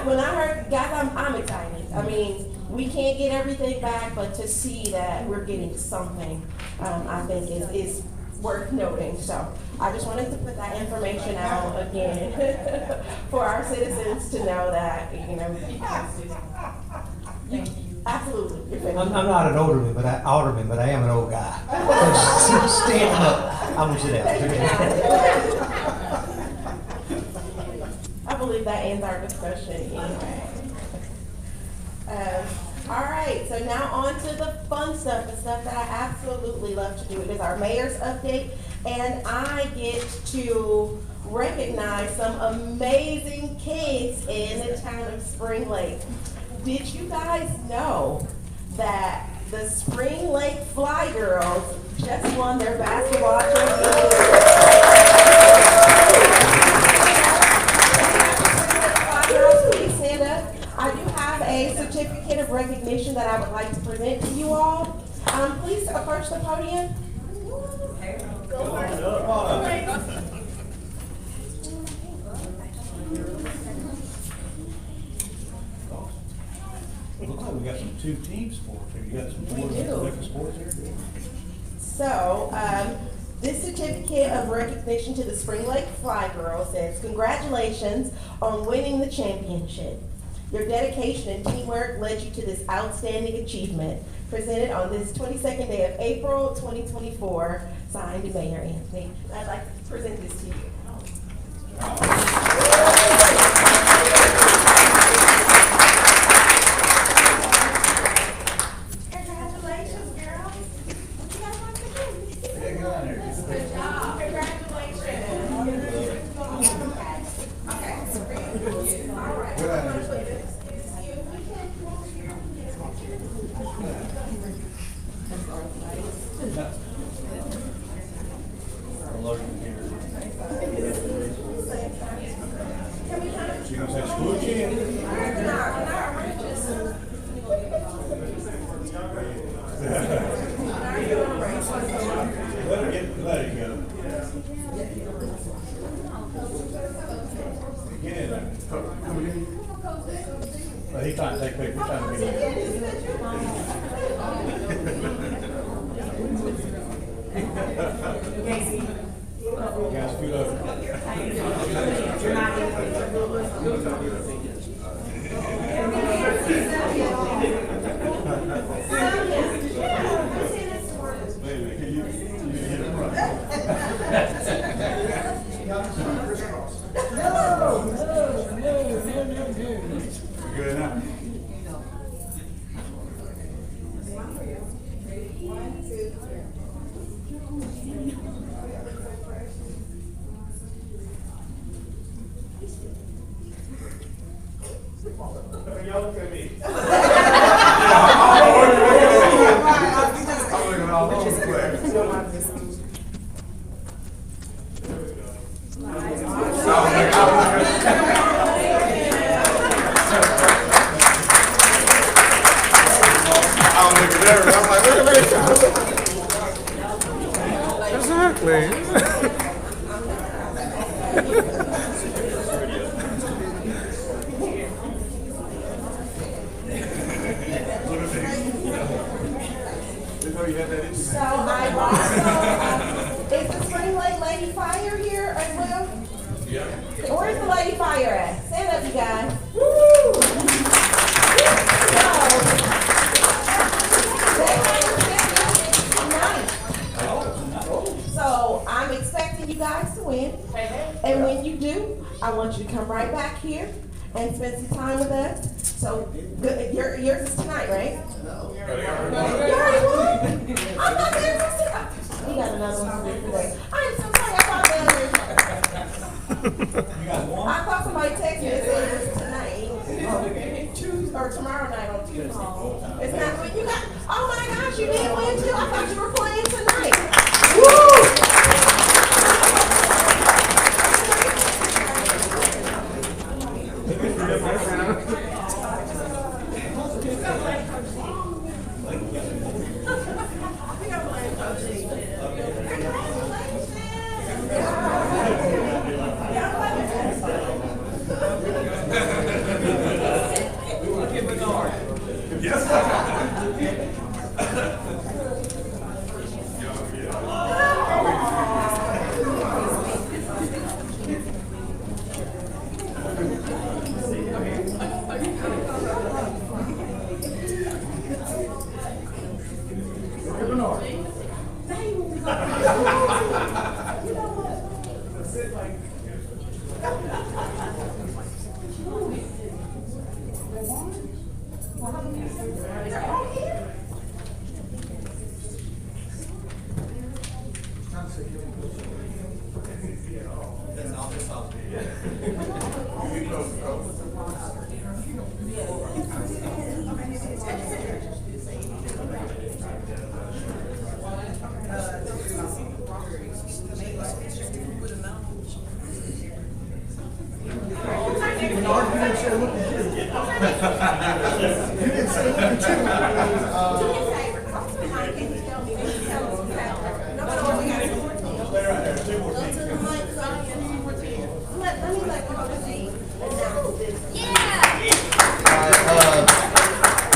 when I heard, guys, I'm excited. I mean, we can't get everything back, but to see that we're getting something, I think is worth noting. So I just wanted to put that information out again for our citizens to know that, you know, absolutely. I'm not an alderman, but I am an old guy. Stand up. I'm gonna sit down. I believe that ends our discussion anyway. All right, so now on to the fun stuff, the stuff that I absolutely love to do. It is our mayor's update, and I get to recognize some amazing kids in the town of Spring Lake. Did you guys know that the Spring Lake Fly Girls just won their basketball championship? Please stand up. I do have a certificate of recognition that I would like to present to you all. Please approach the podium. Looks like we got some two team sports here. You got some more different sports here? So, this certificate of recognition to the Spring Lake Fly Girls says, congratulations on winning the championship. Your dedication and teamwork led you to this outstanding achievement. Presented on this 22nd day of April 2024, signed Mayor Anthony. I'd like to present this to you. Congratulations, girls. What you guys want to do? Good job. Congratulations. Okay. All right. You gonna say school cheer? Let it go. Get in there. Well, he's trying to take pictures. He's trying to get You guys scoot over. Good enough. Y'all look at me. So I also, is the Spring Lake Lady Fire here as well? Yeah. Where's the Lady Fire at? Stand up, you guys. Woo! So I'm expecting you guys to win. And when you do, I want you to come right back here and spend some time with us. So yours is tonight, right? You already won? I'm not there. We got another one to do today. I'm so sorry. I thought I thought somebody texted me and said it was tonight. Tuesday or tomorrow night on Tuesday. It's not when you got. Oh my gosh, you did win too. I thought you were playing tonight. Woo!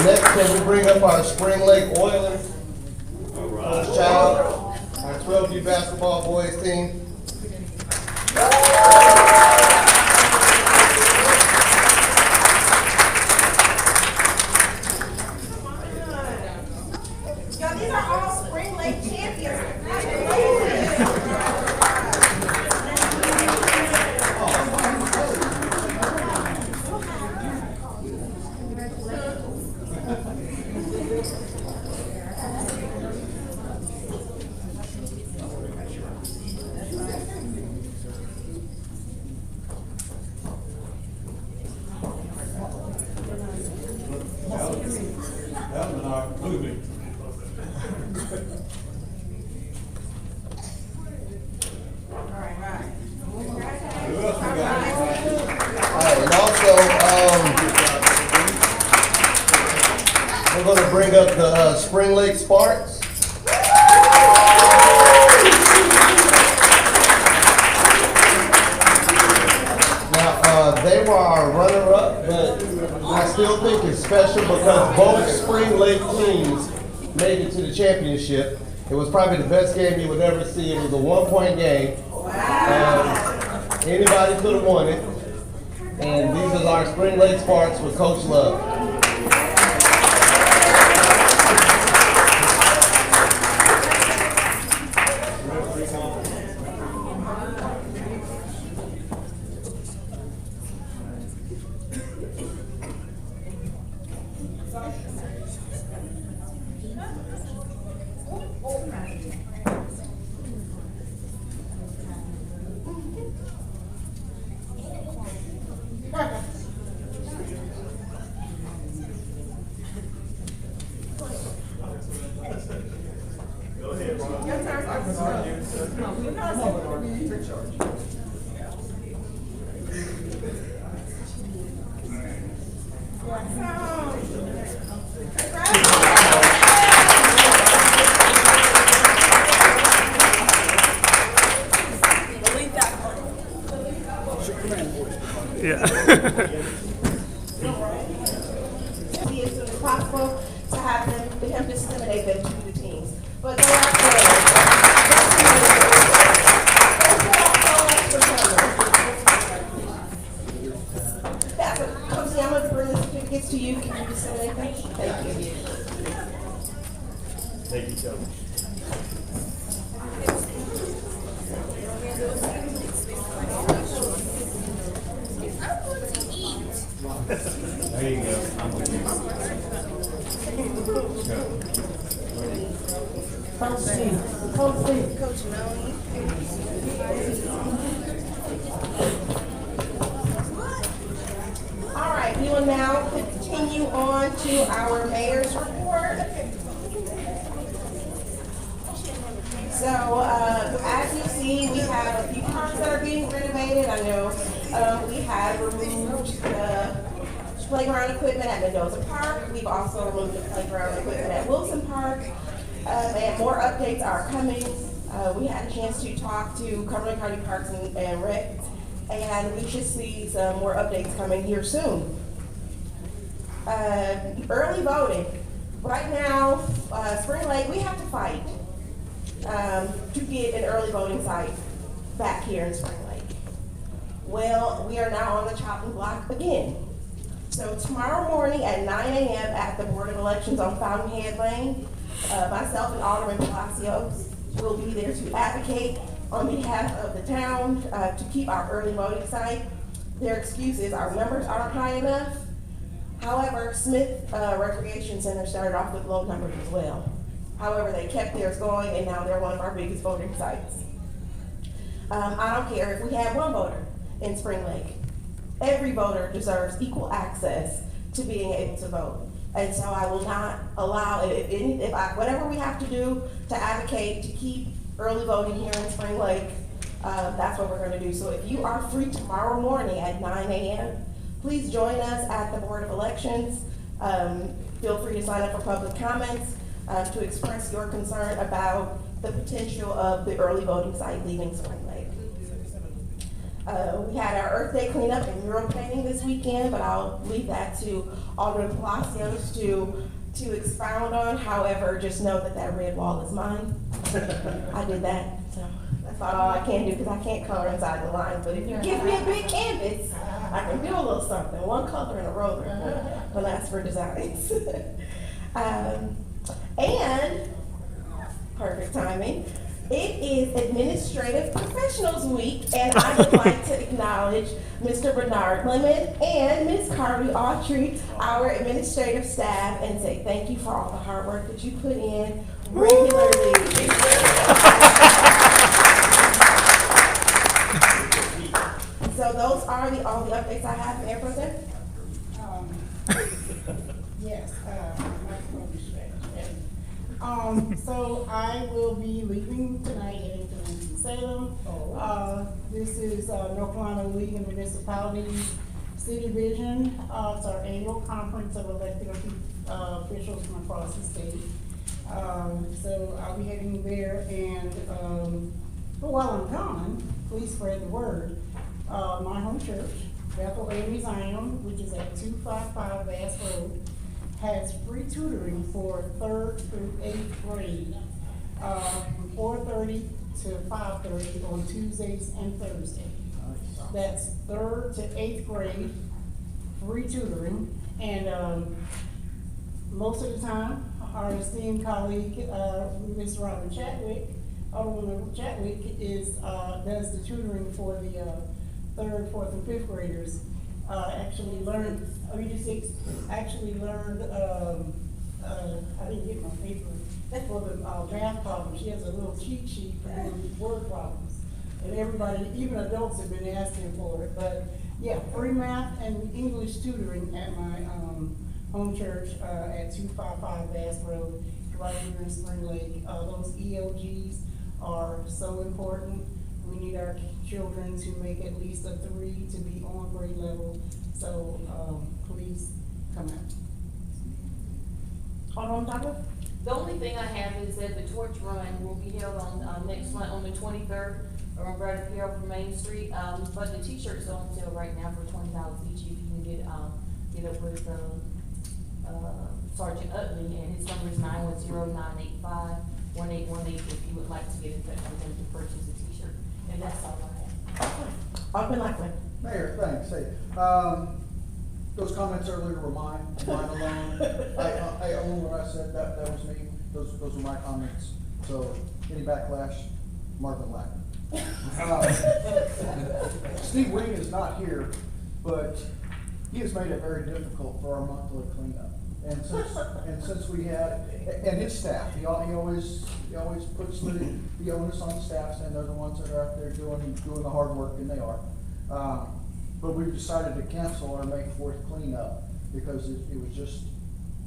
Next, can we bring up our Spring Lake Oilers? First child, our 12U basketball boys team. Y'all, these are all Spring Lake champions. Aldermen are moving. And also, we're gonna bring up the Spring Lake Sparks. Now, they were our runner-up, but I still think it's special because both Spring Lake teams made it to the championship. It was probably the best game you would ever see. It was a one-point game. Anybody could have won it. And these are our Spring Lake Sparks with Coach Love. Be as soon as possible to have him disseminate them to the teams. But they are good. Coach, I'm going to bring the certificates to you. Can you disseminate them? Thank you. Thank you, Coach. There you go. I'm with you. Coach Steve. Coach Steve. Coach Melanie. All right, we will now continue on to our mayor's report. So, as you see, we have a few parks that are being renovated. I know we have removed the playground equipment at Mendoza Park. We've also removed the playground equipment at Wilson Park. And more updates are coming. We had a chance to talk to Cumberland County Parks and Rec, and we should see some more updates coming here soon. Early voting. Right now, Spring Lake, we have to fight to get an early voting site back here in Spring Lake. Well, we are now on the chopping block again. So tomorrow morning at 9 a.m. at the Board of Elections on Fountainhead Lane, myself and Alderman Palacios will be there to advocate on behalf of the town, to keep our early voting site. Their excuse is our numbers aren't high enough. However, Smith Recreation Center started off with low numbers as well. However, they kept theirs going, and now they're one of our biggest voting sites. I don't care if we have one voter in Spring Lake. Every voter deserves equal access to being able to vote. And so I will not allow, whatever we have to do to advocate to keep early voting here in Spring Lake, that's what we're gonna do. So if you are free tomorrow morning at 9 a.m., please join us at the Board of Elections. Feel free to sign up for public comments, to express your concern about the potential of the early voting site leaving Spring Lake. We had our Earth Day cleanup and mural painting this weekend, but I'll leave that to Alderman Palacios to expound on. However, just know that that red wall is mine. I did that, so that's about all I can do because I can't color inside the lines. But if you give me a big canvas, I can do a little something. One color in a roller when that's for designs. And perfect timing. It is Administrative Professionals Week, and I would like to acknowledge Mr. Bernard Lemon and Ms. Carly Autry, our administrative staff, and say thank you for all the hard work that you put in regularly. So those are all the updates I have, Mayor Pro Tem. Yes, so I will be leaving tonight, heading to Winston-Salem. This is North Carolina League of Municipalities City Vision. It's our annual conference of elected officials from across the state. So I'll be heading there, and but while I'm gone, please spread the word. My home church, Bethel AME Zion, which is at 255 Bass Road, has free tutoring for 3rd through 8th grade, from 4:30 to 5:30 on Tuesdays and Thursdays. That's 3rd to 8th grade, free tutoring, and most of the time, our esteemed colleague, Mr. Robert Chadwick, Alderman Chadwick, does the tutoring for the 3rd, 4th, and 5th graders. Actually learned, I didn't get my paper for the math problem. She has a little cheat sheet for doing word problems. And everybody, even adults, have been asking for it. But yeah, free math and English tutoring at my home church at 255 Bass Road, right here in Spring Lake. Those ELGs are so important. We need our children to make at least a 3 to be on grade level. So please come out. Alderman Douglas? The only thing I have is that the torch run will be held on next month on the 23rd, right up here over Main Street. But the t-shirts are on sale right now for $20 each. If you can get up with Sergeant Utley, and his number is 910-985-1818 if you would like to get in touch with him to purchase a t-shirt. And that's all I have. Alderman Lackman. Mayor, thanks. Hey, those comments earlier were mine alone. I own what I said, that was me. Those were my comments. So any backlash, Marvin Lackman. Steve Wing is not here, but he has made it very difficult for our monthly cleanup. And since we had, and his staff, he always puts the onus on staff, and they're the ones that are out there doing the hard work, and they are. But we've decided to cancel our May 4th cleanup because it was just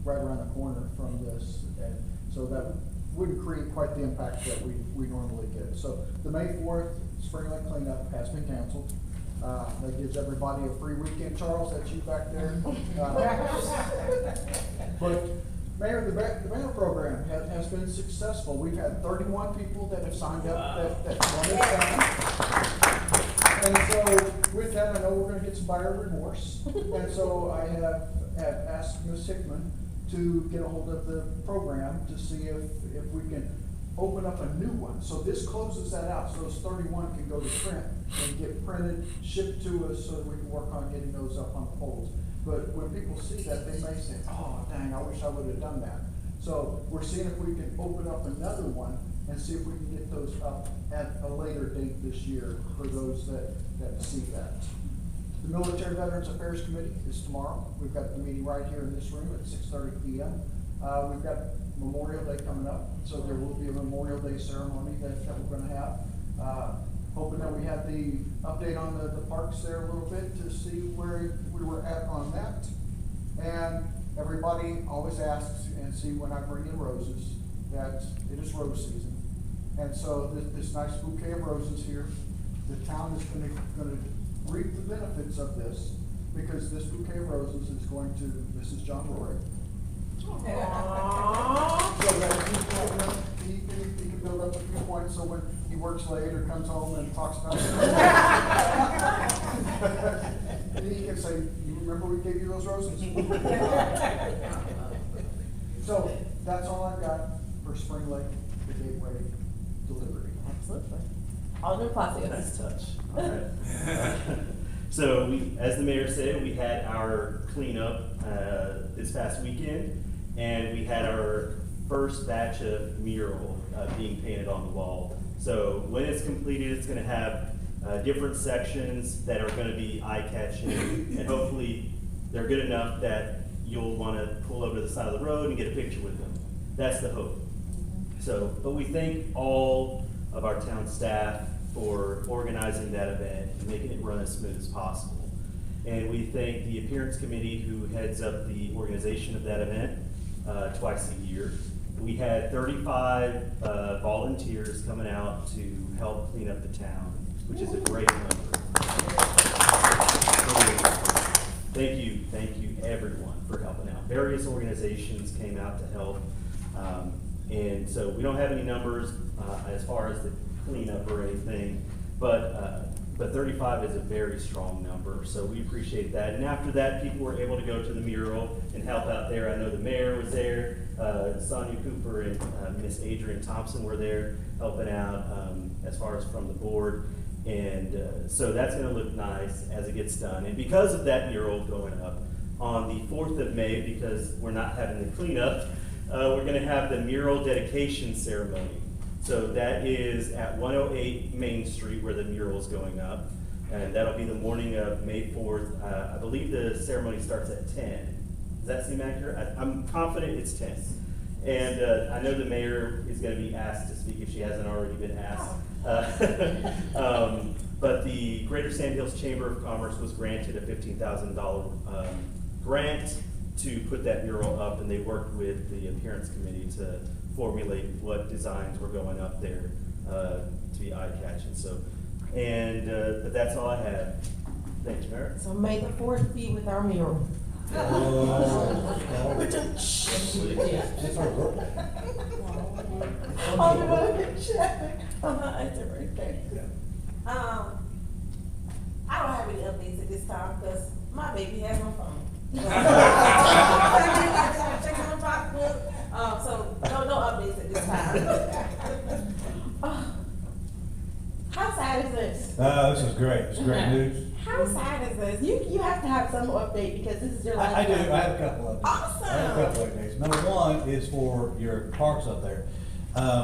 right around the corner from this, and so that wouldn't create quite the impact that we normally get. So the May 4th Spring Lake cleanup has been canceled. That gives everybody a free weekend. Charles, that's you back there. But Mayor, the banner program has been successful. We've had 31 people that have signed up that wanted that. And so with that, I know we're gonna get some buyer remorse. And so I have asked Ms. Hickman to get a hold of the program to see if we can open up a new one. So this closes that out, so those 31 can go to print and get printed, shipped to us, so that we can work on getting those up on poles. But when people see that, they may say, oh, dang, I wish I would have done that. So we're seeing if we can open up another one and see if we can get those up at a later date this year for those that see that. The Military Veterans Affairs Committee is tomorrow. We've got the meeting right here in this room at 6:30 p.m. We've got Memorial Day coming up, so there will be a Memorial Day ceremony that we're gonna have. Hoping that we have the update on the parks there a little bit to see where we were at on that. And everybody always asks and see when I bring in roses, that it is rose season. And so this nice bouquet of roses here, the town is gonna reap the benefits of this, because this bouquet of roses is going to Mrs. John Roy. Aww. So that he can build up a few points, so when he works late or comes home and talks about it, he can say, you remember we gave you those roses? So that's all I've got for Spring Lake, the Gateway delivery. Absolutely. Alderman Posse. Nice touch. All right. So as the mayor said, we had our cleanup this past weekend, and we had our first batch of mural being painted on the wall. So when it's completed, it's going to have different sections that are going to be eye-catching, and hopefully they're good enough that you'll want to pull over to the side of the road and get a picture with them. That's the hope. So, but we thank all of our town staff for organizing that event and making it run as smooth as possible. And we thank the appearance committee who heads up the organization of that event twice a year. We had 35 volunteers coming out to help clean up the town, which is a great number. Thank you everyone for helping out. Various organizations came out to help. And so we don't have any numbers as far as the cleanup or anything, but 35 is a very strong number, so we appreciate that. And after that, people were able to go to the mural and help out there. I know the mayor was there, Sonia Cooper and Miss Adrienne Thompson were there helping out as far as from the board. And so that's gonna look nice as it gets done. And because of that mural going up on the 4th of May, because we're not having the cleanup, we're gonna have the mural dedication ceremony. So that is at 108 Main Street where the mural is going up. And that'll be the morning of May 4th. I believe the ceremony starts at 10. Does that seem accurate? I'm confident it's 10. And I know the mayor is gonna be asked to speak if she hasn't already been asked. But the Greater Sand Hills Chamber of Commerce was granted a $15,000 grant to put that mural up, and they worked with the appearance committee to formulate what designs were going up there to be eye-catching. So, and but that's all I have. Thanks, Mayor. So May the 4th be with our mural. Alderman Chapman. It's a birthday. I don't have any updates at this time because my baby has no phone. Checking my pocketbook. So no updates at this time. How sad is this? This is great. It's great news. How sad is this? You have to have some update because this is your last. I do. time. I have a couple of updates. Awesome. I have a couple of updates. Number one is for your parks up there.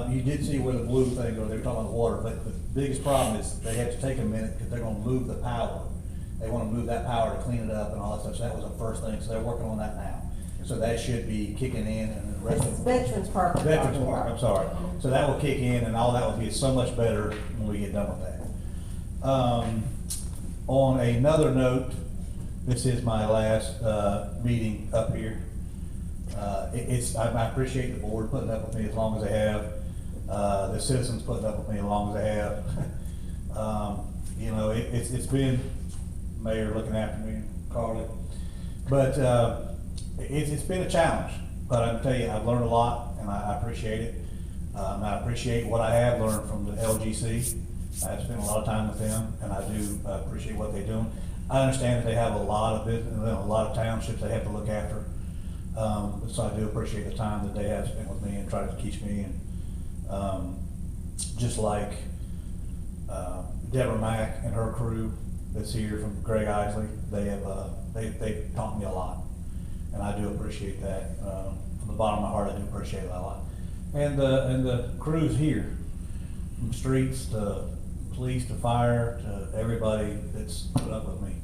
You did see where the blue thing, or they were talking about the water, but the biggest problem is they have to take a minute because they're gonna move the power. They wanna move that power to clean it up and all that stuff. So that was the first thing. So they're working on that now. So that should be kicking in, and the rest This of is the Veterans Park. we're Veterans talking Park, about. I'm sorry. So that will kick in, and all that will be so much better when we get done with that. On another note, this is my last meeting up here. I appreciate the board putting up with me as long as they have. The citizens putting up with me as long as they have. You know, it's been Mayor looking after me, Carly, but it's been a challenge. But I tell you, I've learned a lot, and I appreciate it. And I appreciate what I have learned from the LGC. I've spent a lot of time with them, and I do appreciate what they're doing. I understand that they have a lot of business, a lot of townships they have to look after. So I do appreciate the time that they have spent with me and tried to teach me. And just like Deborah Mack and her crew that's here from Greg Isley, they've taught me a lot, and I do appreciate that. From the bottom of my heart, I do appreciate it a lot. And the crews here, from streets to police to fire to everybody that's put up with me.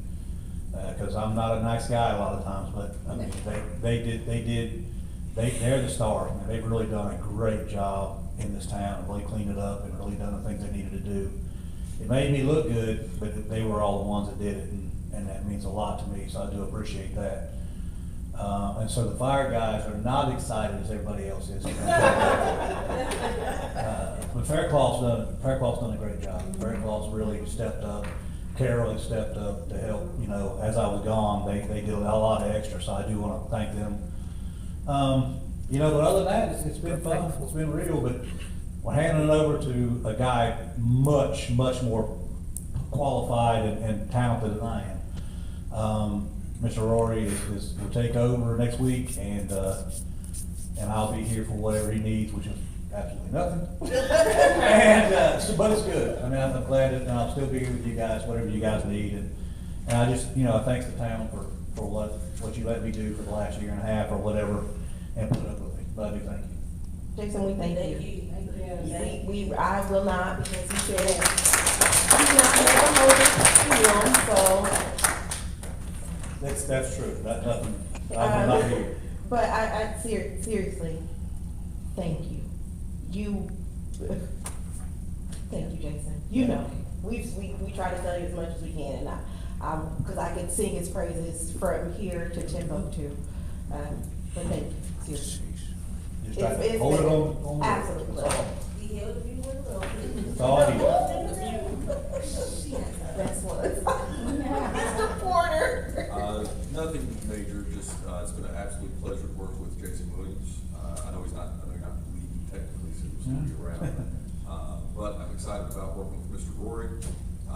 Cause I'm not a nice guy a lot of times, but I mean, they're the stars, man. They've really done a great job in this town, really cleaned it up and really done the things they needed to do. It made me look good, but they were all the ones that did it, and that means a lot to me, so I do appreciate that. And so the fire guys are not excited as everybody else is. But Faircloth's done a great job. Faircloth's really stepped up. Carol has stepped up to help, you know, as I was gone, they did a lot of extra, so I do wanna thank them. You know, but other than that, it's been fun, it's been real, but we're handing it over to a guy much more qualified and talented than I am. Mr. Rory will take over next week, and I'll be here for whatever he needs, which is absolutely nothing. But it's good. I mean, I'm glad that, and I'll still be here with you guys, whatever you guys need, and I just, you know, I thank the town for what you let me do for the last year and a half or whatever, and put up with me. Love you, thank you. Jason, we thank you. I will not, because he said he's not gonna hold it to him, so. That's true, nothing, I will not be here. But I seriously, thank you. Thank you, Jason. You know, we try to tell you as much as we can, and cause I can sing his praises from here to Timbuktu. But thank you, seriously. Just try to hold it on. Absolutely. He held the view with the road. That's all I need. That's what. Mr. Porter. Nothing major, just, it's been an absolute pleasure to work with Jason Williams. I know you're not leading technically, so you're still be around. But I'm excited about working with Mr. Rory. I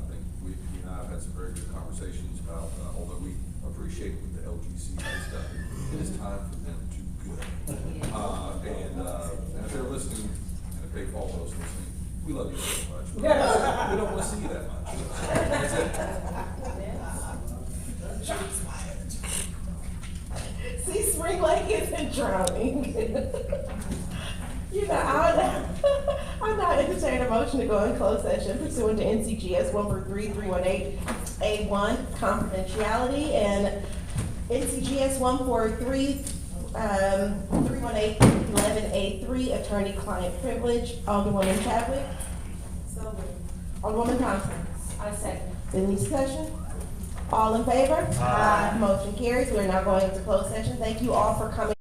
think he and I have had some very good conversations about, although we appreciate what the LGC has done, it is time for them to go. And if they're listening, and if Dave Fallo's listening, we love you so much. We don't want to see you that much. That's it. See, Spring Lake isn't drowning. You know, I'm not entertaining a motion to go in closed session pursuant to NCGS 143-318A1, confidentiality, and NCGS 143-318-11A3, attorney-client privilege. Alderwoman Chadwick. So, Alderwoman Thompson. I second. Any discussion? All in favor? Aye. Motion carries. We're now going into closed session. Thank you all for coming.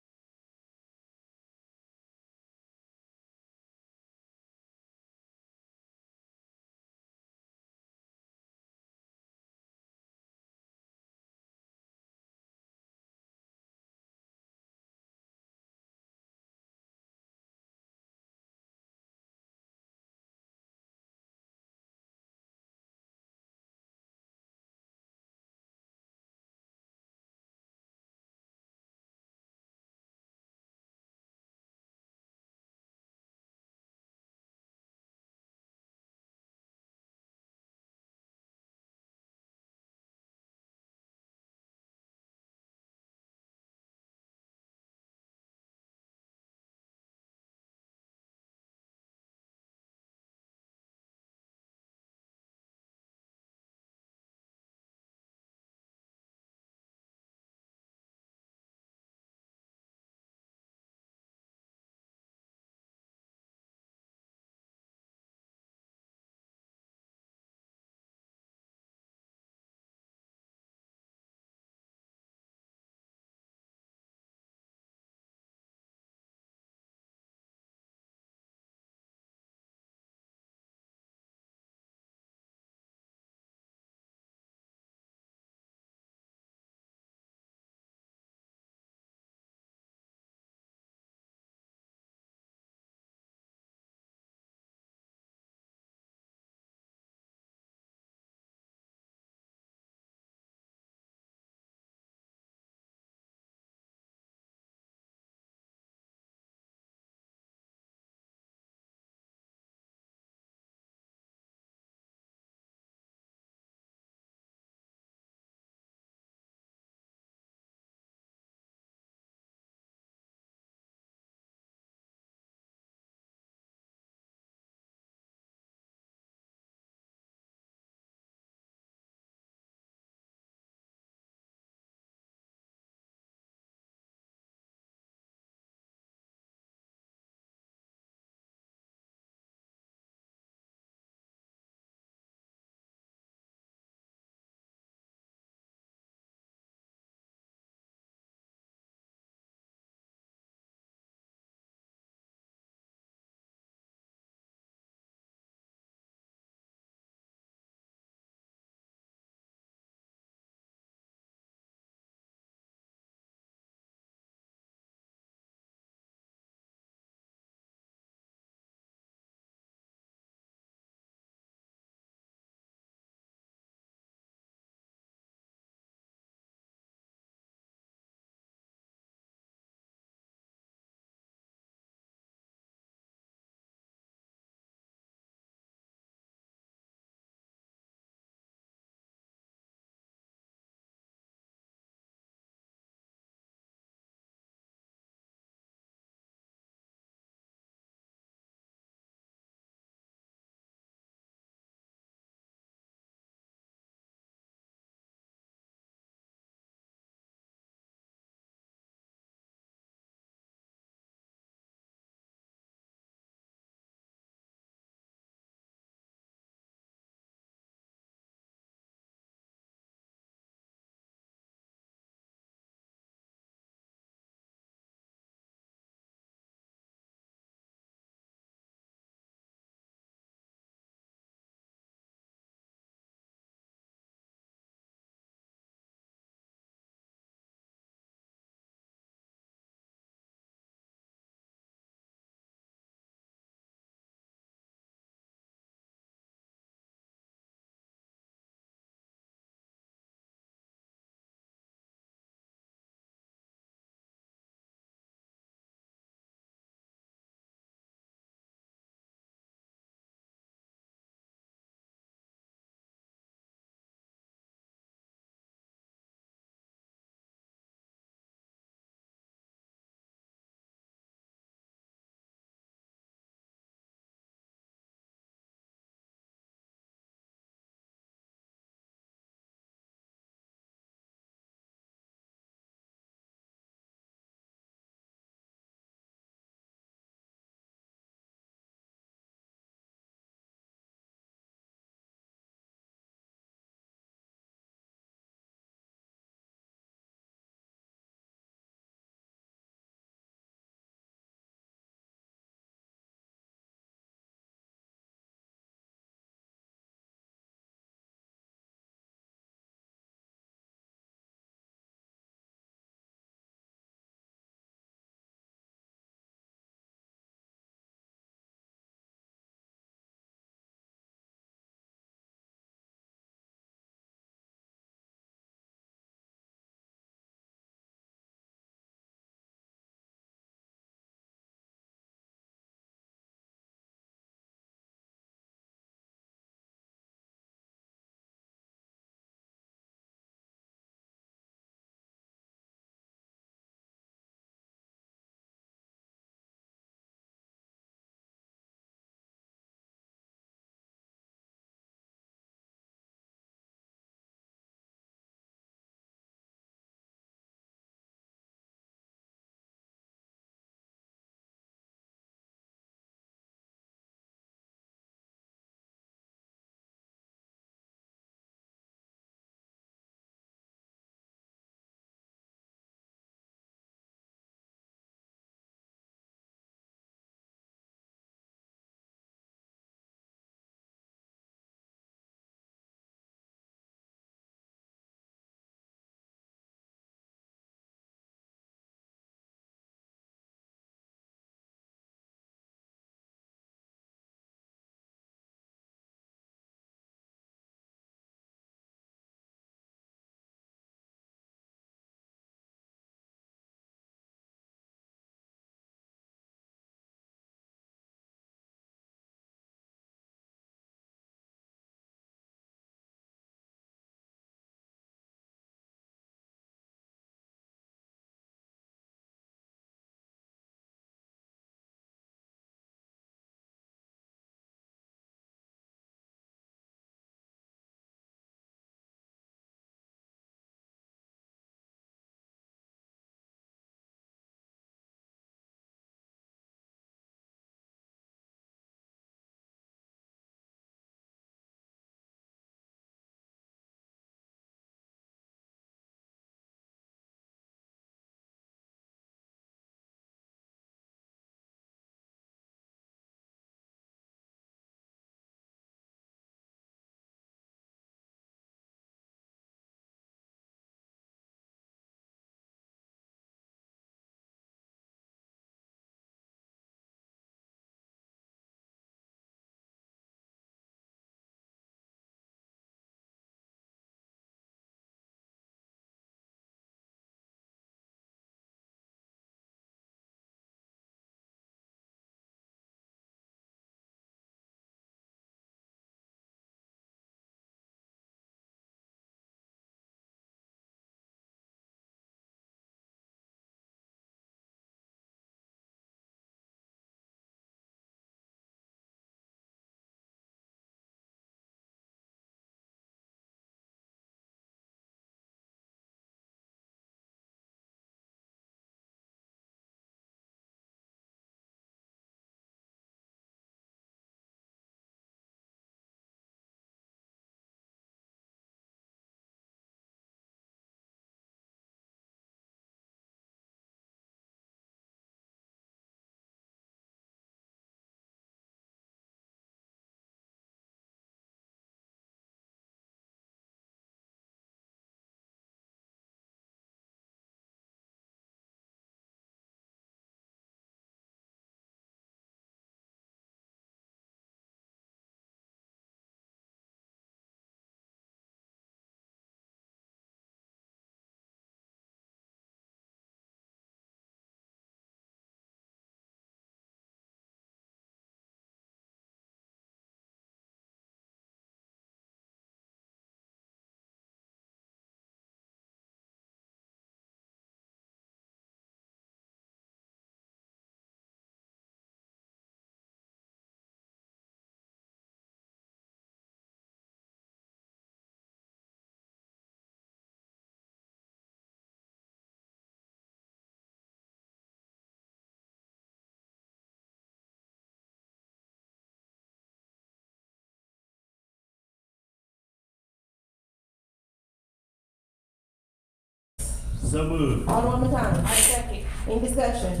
So moved. Alderwoman Thomas. I second. Any discussion?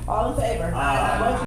All in favor? Aye. Motion